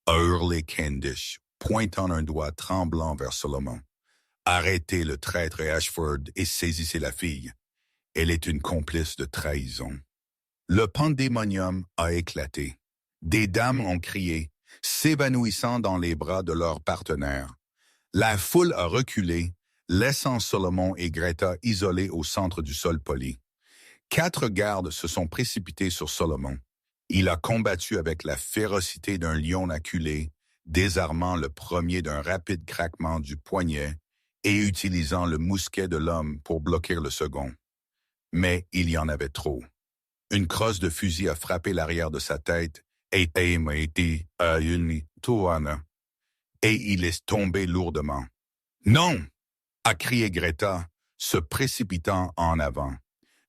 a hurlé Candice, pointant un doigt tremblant vers Solomon. « Arrêtez le traître Ashford et saisissez la fille. Elle est une complice de trahison. » Le pandémonium a éclaté. Des dames ont crié, s'évanouissant dans les bras de leurs partenaires. La foule a reculé, laissant Solomon et Greta isolés au centre du sol poli. 4 gardes se sont précipités sur Solomon. Il a combattu avec la férocité d'un lion acculé, désarmant le premier d'un rapide craquement du poignet et utilisant le mousquet de l'homme pour bloquer le second. Mais il y en avait trop. Une crosse de fusil a frappé l'arrière de sa tête et il est tombé lourdement. « Non !» a crié Greta, se précipitant en avant.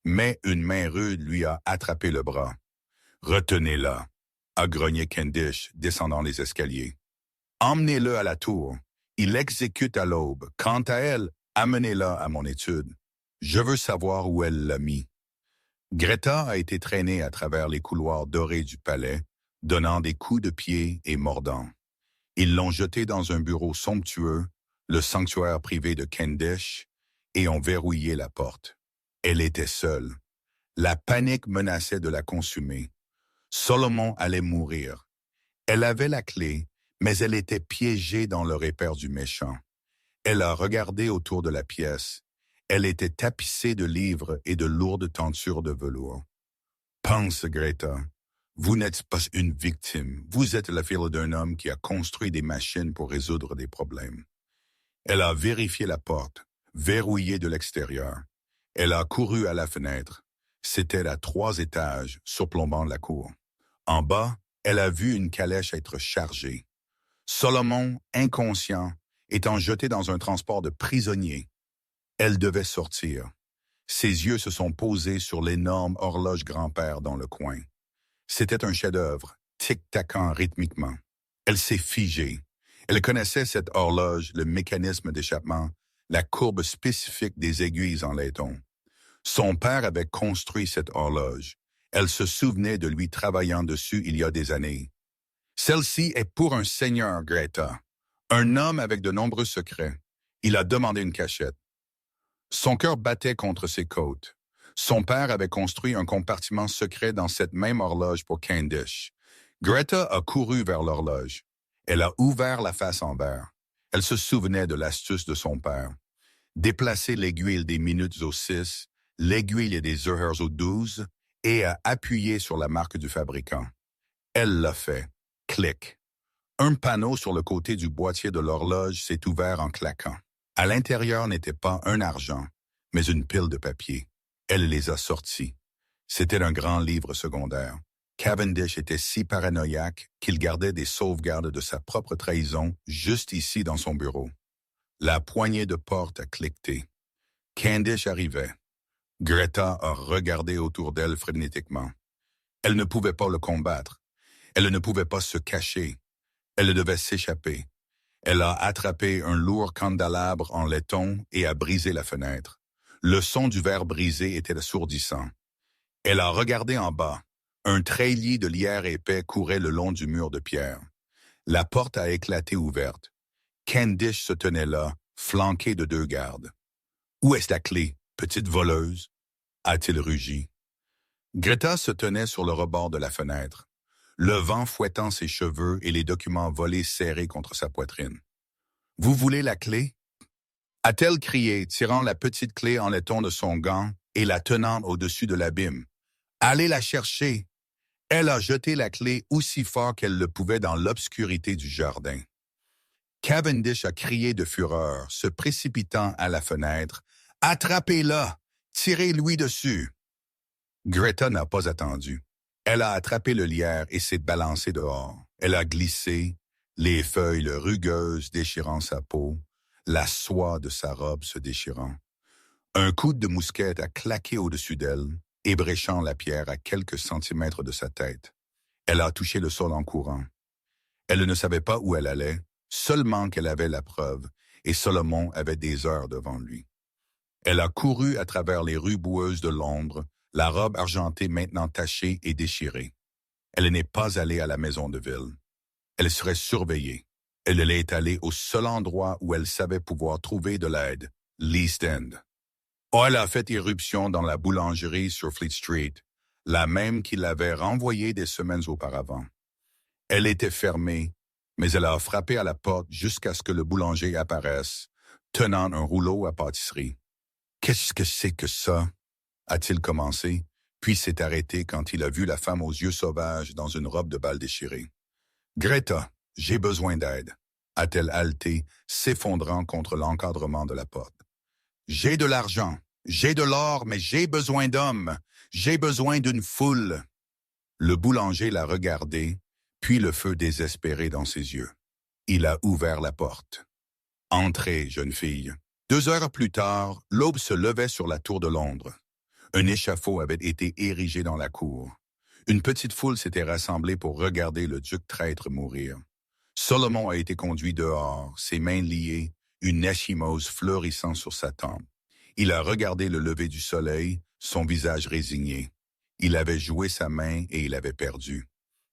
Mais une main rude lui a attrapé le bras. « Retenez-la !» a grogné Kendish, descendant les escaliers. « Emmenez-le à la tour. Il exécute à l'aube. Quant à elle, amenez-la à mon étude. Je veux savoir où elle l'a mis. » Greta a été traînée à travers les couloirs dorés du palais, donnant des coups de pied et mordant. Ils l'ont jetée dans un bureau somptueux, le sanctuaire privé de Kendish, et ont verrouillé la porte. Elle était seule. La panique menaçait de la consumer. Solomon allait mourir. Elle avait la clé, mais elle était piégée dans le repaire du méchant. Elle a regardé autour de la pièce. Elle était tapissée de livres et de lourdes tentures de velours. « Pense, Greta, vous n'êtes pas une victime. Vous êtes la fille d'un homme qui a construit des machines pour résoudre des problèmes. » Elle a vérifié la porte, verrouillée de l'extérieur. Elle a couru à la fenêtre. C'était à 3 étages, surplombant la cour. En bas, elle a vu une calèche être chargée. Solomon, inconscient, étant jeté dans un transport de prisonniers. Elle devait sortir. Ses yeux se sont posés sur l'énorme horloge grand-père dans le coin. C'était un chef-d'œuvre, tic-tacant rythmiquement. Elle s'est figée. Elle connaissait cette horloge, le mécanisme d'échappement, la courbe spécifique des aiguilles en laiton. Son père avait construit cette horloge. Elle se souvenait de lui travaillant dessus il y a des années. Celle-ci est pour un seigneur, Greta. Un homme avec de nombreux secrets. Il a demandé une cachette. Son cœur battait contre ses côtes. Son père avait construit un compartiment secret dans cette même horloge pour Candish. Greta a couru vers l'horloge. Elle a ouvert la face en verre. Elle se souvenait de l'astuce de son père. Déplacer l'aiguille des minutes au 6, l'aiguille des heures au 12 et a appuyé sur la marque du fabricant. Elle l'a fait. Clic. Un panneau sur le côté du boîtier de l'horloge s'est ouvert en claquant. À l'intérieur n'était pas un argent, mais une pile de papiers. Elle les a sortis. C'était un grand livre secondaire. Cavendish était si paranoïaque qu'il gardait des sauvegardes de sa propre trahison juste ici dans son bureau. La poignée de porte a cliqueté. Candish arrivait. Greta a regardé autour d'elle frénétiquement. Elle ne pouvait pas le combattre. Elle ne pouvait pas se cacher. Elle devait s'échapper. Elle a attrapé un lourd candélabre en laiton et a brisé la fenêtre. Le son du verre brisé était assourdissant. Elle a regardé en bas. Un treillis de lierre épais courait le long du mur de pierre. La porte a éclaté ouverte. Candish se tenait là, flanqué de 2 gardes. « Où est la clé, petite voleuse ?» a-t-il rugi. Greta se tenait sur le rebord de la fenêtre, le vent fouettant ses cheveux et les documents volés serrés contre sa poitrine. « Vous voulez la clé ?» a-t-elle crié, tirant la petite clé en laiton de son gant et la tenant au-dessus de l'abîme. « Allez la chercher !» Elle a jeté la clé aussi fort qu'elle le pouvait dans l'obscurité du jardin. Cavendish a crié de fureur, se précipitant à la fenêtre. « Attrapez-la! Tirez-lui dessus! » Greta n'a pas attendu. Elle a attrapé le lierre et s'est balancée dehors. Elle a glissé, les feuilles rugueuses déchirant sa peau, la soie de sa robe se déchirant. Un coup de mousquet a claqué au-dessus d'elle, ébréchant la pierre à quelques centimètres de sa tête. Elle a touché le sol en courant. Elle ne savait pas où elle allait, seulement qu'elle avait la preuve, et Solomon avait des heures devant lui. Elle a couru à travers les rues boueuses de Londres, la robe argentée maintenant tachée et déchirée. Elle n'est pas allée à la maison de ville. Elle serait surveillée. Elle est allée au seul endroit où elle savait pouvoir trouver de l'aide, l'East End. Elle a fait irruption dans la boulangerie sur Fleet Street, la même qui l'avait renvoyée des semaines auparavant. Elle était fermée, mais elle a frappé à la porte jusqu'à ce que le boulanger apparaisse, tenant un rouleau à pâtisserie. « Qu'est-ce que c'est que ça ?» a-t-il commencé, puis s'est arrêté quand il a vu la femme aux yeux sauvages dans une robe de bal déchirée. « Greta, j'ai besoin d'aide », a-t-elle haleté, s'effondrant contre l'encadrement de la porte. « J'ai de l'argent, j'ai de l'or, mais j'ai besoin d'hommes, j'ai besoin d'une foule. » Le boulanger l'a regardé, puis le feu désespéré dans ses yeux. Il a ouvert la porte. « Entrez, jeune fille. » 2 heures plus tard, l'aube se levait sur la tour de Londres. Un échafaud avait été érigé dans la cour. Une petite foule s'était rassemblée pour regarder le duc traître mourir. Solomon a été conduit dehors, ses mains liées, une échymose fleurissant sur sa tempe. Il a regardé le lever du soleil, son visage résigné. Il avait joué sa main et il avait perdu.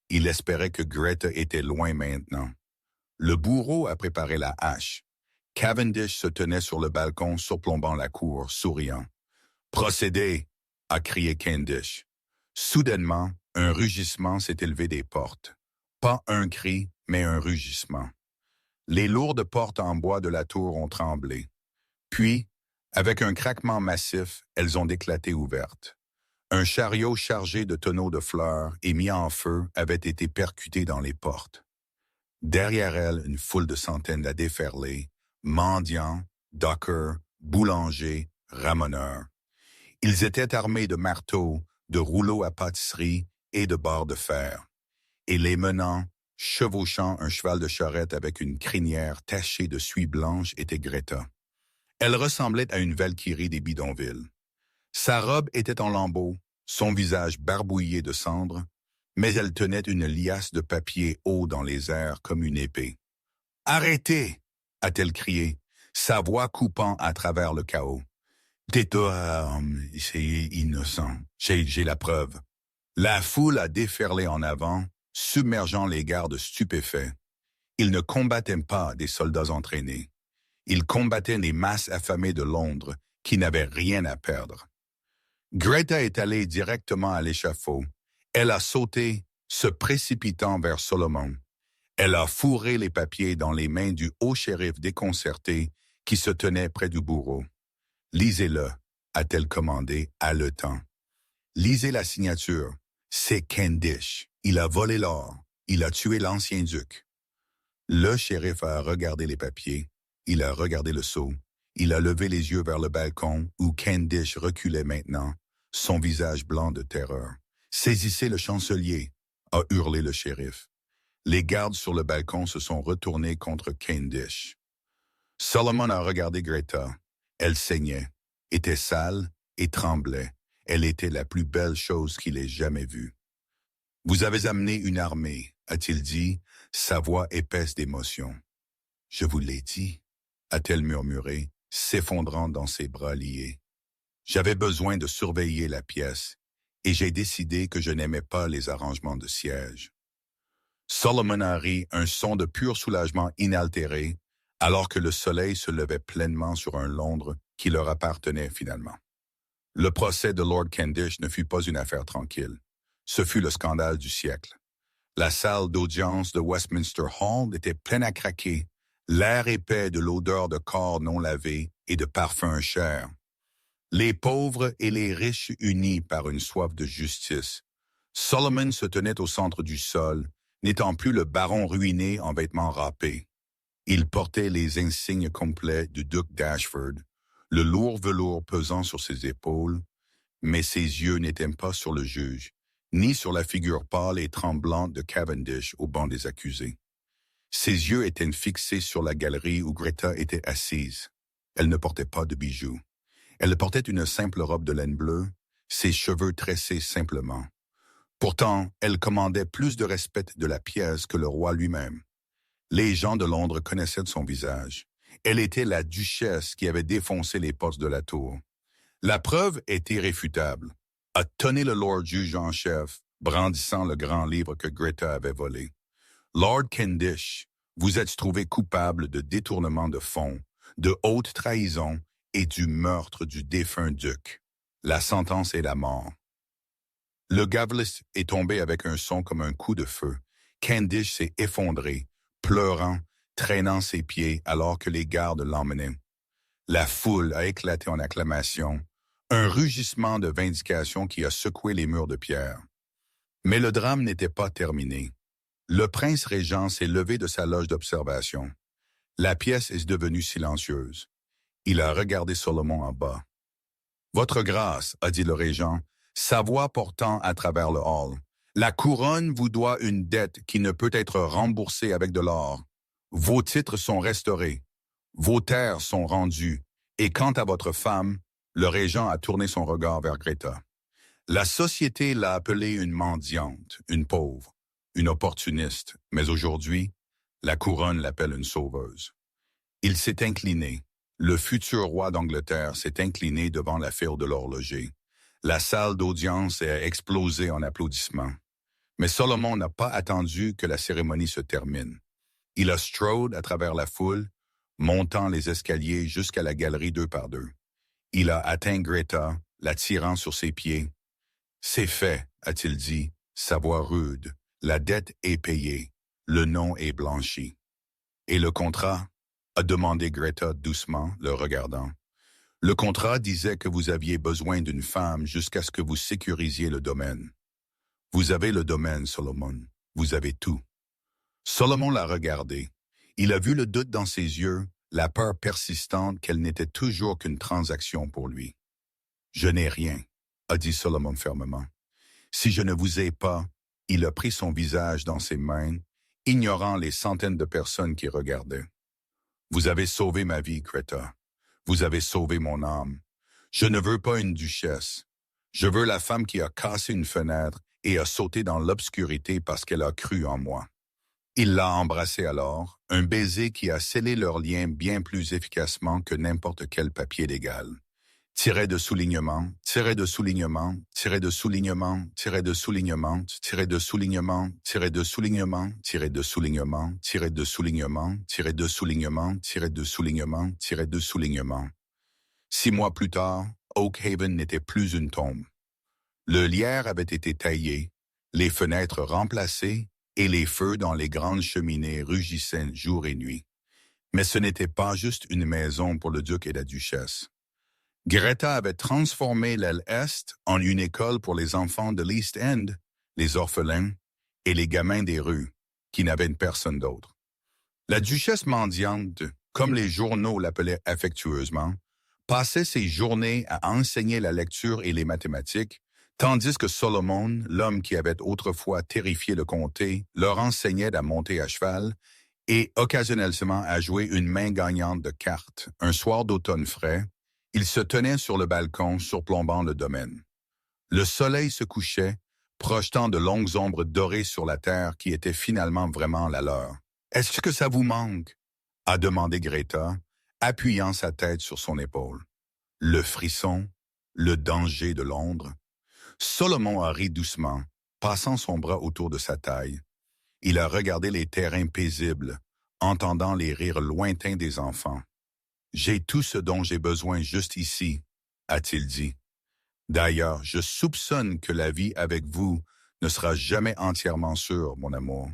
Il espérait que Greta était loin maintenant. Le bourreau a préparé la hache. Cavendish se tenait sur le balcon surplombant la cour, souriant. « Procédez !» a crié Candish. Soudainement, un rugissement s'est élevé des portes. Pas un cri, mais un rugissement. Les lourdes portes en bois de la tour ont tremblé. Puis, avec un craquement massif, elles ont éclaté ouvertes. Un chariot chargé de tonneaux de fleurs et mis en feu avait été percuté dans les portes. Derrière elle, une foule de centaines a déferlé, mendiants, dockers, boulangers, ramoneurs. Ils étaient armés de marteaux, de rouleaux à pâtisserie et de barres de fer. Et les menant, chevauchant un cheval de charrette avec une crinière tachée de suie blanche, était Greta. Elle ressemblait à une Valkyrie des bidonvilles. Sa robe était en lambeaux, son visage barbouillé de cendres, mais elle tenait une liasse de papier haut dans les airs comme une épée. « Arrêtez !» a-t-elle crié, sa voix coupant à travers le chaos. « Tais-toi, c'est innocent. J'ai la preuve. » La foule a déferlé en avant, submergeant les gardes stupéfaits. Ils ne combattaient pas des soldats entraînés. Ils combattaient les masses affamées de Londres qui n'avaient rien à perdre. Greta est allée directement à l'échafaud. Elle a sauté, se précipitant vers Solomon. Elle a fourré les papiers dans les mains du haut shérif déconcerté qui se tenait près du bourreau. « Lisez-le », a-t-elle commandé, haletant. « Lisez la signature. C'est Candish. Il a volé l'or. Il a tué l'ancien duc. » Le shérif a regardé les papiers. Il a regardé le sceau. Il a levé les yeux vers le balcon où Candish reculait maintenant, son visage blanc de terreur. « Saisissez le chancelier !» a hurlé le shérif. Les gardes sur le balcon se sont retournés contre Candish. Solomon a regardé Greta. Elle saignait, était sale et tremblait. Elle était la plus belle chose qu'il ait jamais vue. « Vous avez amené une armée, » a-t-il dit, sa voix épaisse d'émotion. « Je vous l'ai dit, » a-t-elle murmuré, s'effondrant dans ses bras liés. « J'avais besoin de surveiller la pièce, et j'ai décidé que je n'aimais pas les arrangements de siège. » Solomon a ri, un son de pur soulagement inaltéré, alors que le soleil se levait pleinement sur un Londres qui leur appartenait finalement. Le procès de Lord Candish ne fut pas une affaire tranquille. Ce fut le scandale du siècle. La salle d'audience de Westminster Hall était pleine à craquer, l'air épais de l'odeur de corps non lavés et de parfums chers. Les pauvres et les riches unis par une soif de justice. Solomon se tenait au centre du sol, n'étant plus le baron ruiné en vêtements râpés. Il portait les insignes complets du duc d'Ashford, le lourd velours pesant sur ses épaules, mais ses yeux n'étaient pas sur le juge, ni sur la figure pâle et tremblante de Cavendish au banc des accusés. Ses yeux étaient fixés sur la galerie où Greta était assise. Elle ne portait pas de bijoux. Elle portait une simple robe de laine bleue, ses cheveux tressés simplement. Pourtant, elle commandait plus de respect de la pièce que le roi lui-même. Les gens de Londres connaissaient son visage. Elle était la duchesse qui avait défoncé les portes de la tour. La preuve est irréfutable, a tonné le Lord juge en chef, brandissant le grand livre que Greta avait volé. Lord Candish, vous êtes trouvé coupable de détournement de fonds, de haute trahison et du meurtre du défunt duc. La sentence est la mort. Le gaveliste est tombé avec un son comme un coup de feu. Candish s'est effondré, pleurant, traînant ses pieds alors que les gardes l'emmenaient. La foule a éclaté en acclamations, un rugissement de vindication qui a secoué les murs de pierre. Mais le drame n'était pas terminé. Le prince régent s'est levé de sa loge d'observation. La pièce est devenue silencieuse. Il a regardé Solomon en bas. « Votre grâce, » a dit le régent, sa voix portant à travers le hall. « La couronne vous doit une dette qui ne peut être remboursée avec de l'or. Vos titres sont restaurés. Vos terres sont rendues. Et quant à votre femme, » le régent a tourné son regard vers Greta. « La société l'a appelée une mendiante, une pauvre, une opportuniste, mais aujourd'hui, la couronne l'appelle une sauveuse. » Il s'est incliné. Le futur roi d'Angleterre s'est incliné devant la file de l'horloger. La salle d'audience a explosé en applaudissements. Mais Solomon n'a pas attendu que la cérémonie se termine. Il a strode à travers la foule, montant les escaliers jusqu'à la galerie 2 par 2. Il a atteint Greta, la tirant sur ses pieds. « C'est fait, » a-t-il dit, sa voix rude. « La dette est payée. Le nom est blanchi. »« Et le contrat ?» a demandé Greta doucement, le regardant. « Le contrat disait que vous aviez besoin d'une femme jusqu'à ce que vous sécurisiez le domaine. Vous avez le domaine, Solomon. Vous avez tout. » Solomon l'a regardé. Il a vu le doute dans ses yeux, la peur persistante qu'elle n'était toujours qu'une transaction pour lui. « Je n'ai rien, » a dit Solomon fermement. « Si je ne vous ai pas, » il a pris son visage dans ses mains, ignorant les centaines de personnes qui regardaient. « Vous avez sauvé ma vie, Greta. Vous avez sauvé mon âme. Je ne veux pas une duchesse. Je veux la femme qui a cassé une fenêtre et a sauté dans l'obscurité parce qu'elle a cru en moi. » Il l'a embrassée alors, un baiser qui a scellé leur lien bien plus efficacement que n'importe quel papier légal. Tiret de soulignement, tiret de soulignement, tiret de soulignement, tiret de soulignement, tiret de soulignement, tiret de soulignement, tiret de soulignement, tiret de soulignement, tiret de soulignement, tiret de soulignement, tiret de soulignement. 6 mois plus tard, Oakhaven n'était plus une tombe. Le lierre avait été taillé, les fenêtres remplacées et les feux dans les grandes cheminées rugissaient jour et nuit. Mais ce n'était pas juste une maison pour le duc et la duchesse. Greta avait transformé l'aile Est en une école pour les enfants de l'East End, les orphelins et les gamins des rues, qui n'avaient personne d'autre. La duchesse mendiante comme les journaux l'appelaient affectueusement, passait ses journées à enseigner la lecture et les mathématiques, tandis que Solomon, l'homme qui avait autrefois terrifié le comté, leur enseignait à monter à cheval et occasionnellement à jouer une main gagnante de cartes. Un soir d'automne frais, il se tenait sur le balcon surplombant le domaine. Le soleil se couchait, projetant de longues ombres dorées sur la terre qui était finalement vraiment la leur. « Est-ce que ça vous manque ?» a demandé Greta, appuyant sa tête sur son épaule. Le frisson, le danger de Londres. Solomon a ri doucement, passant son bras autour de sa taille. Il a regardé les terrains paisibles, entendant les rires lointains des enfants. « J'ai tout ce dont j'ai besoin juste ici, » a-t-il dit. « D'ailleurs, je soupçonne que la vie avec vous ne sera jamais entièrement sûre, mon amour. »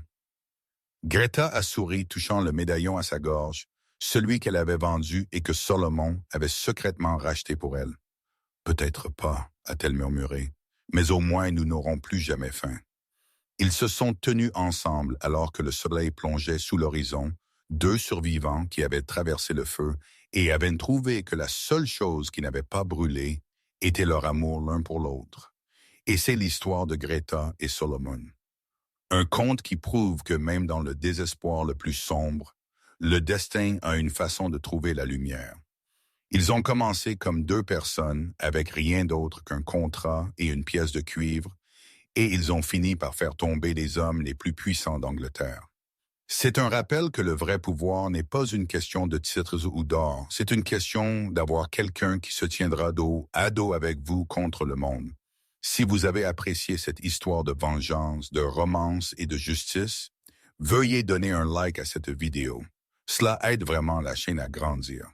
Greta a souri, touchant le médaillon à sa gorge, celui qu'elle avait vendu et que Solomon avait secrètement racheté pour elle. « Peut-être pas, » a-t-elle murmuré, « mais au moins nous n'aurons plus jamais faim. » Ils se sont tenus ensemble alors que le soleil plongeait sous l'horizon, deux survivants qui avaient traversé le feu et avaient trouvé que la seule chose qui n'avait pas brûlé était leur amour l'un pour l'autre. Et c'est l'histoire de Greta et Solomon. Un conte qui prouve que même dans le désespoir le plus sombre, le destin a une façon de trouver la lumière. Ils ont commencé comme deux personnes avec rien d'autre qu'un contrat et une pièce de cuivre, et ils ont fini par faire tomber les hommes les plus puissants d'Angleterre. C'est un rappel que le vrai pouvoir n'est pas une question de titres ou d'or, c'est une question d'avoir quelqu'un qui se tiendra dos à dos avec vous contre le monde. Si vous avez apprécié cette histoire de vengeance, de romance et de justice, veuillez donner un like à cette vidéo. Cela aide vraiment la chaîne à grandir.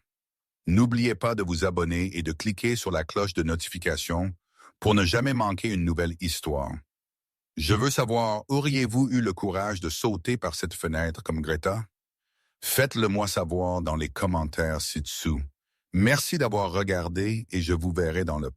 N'oubliez pas de vous abonner et de cliquer sur la cloche de notification pour ne jamais manquer une nouvelle histoire. Je veux savoir, auriez-vous eu le courage de sauter par cette fenêtre comme Greta? Faites-le moi savoir dans les commentaires ci-dessous. Merci d'avoir regardé et je vous verrai dans le prochain.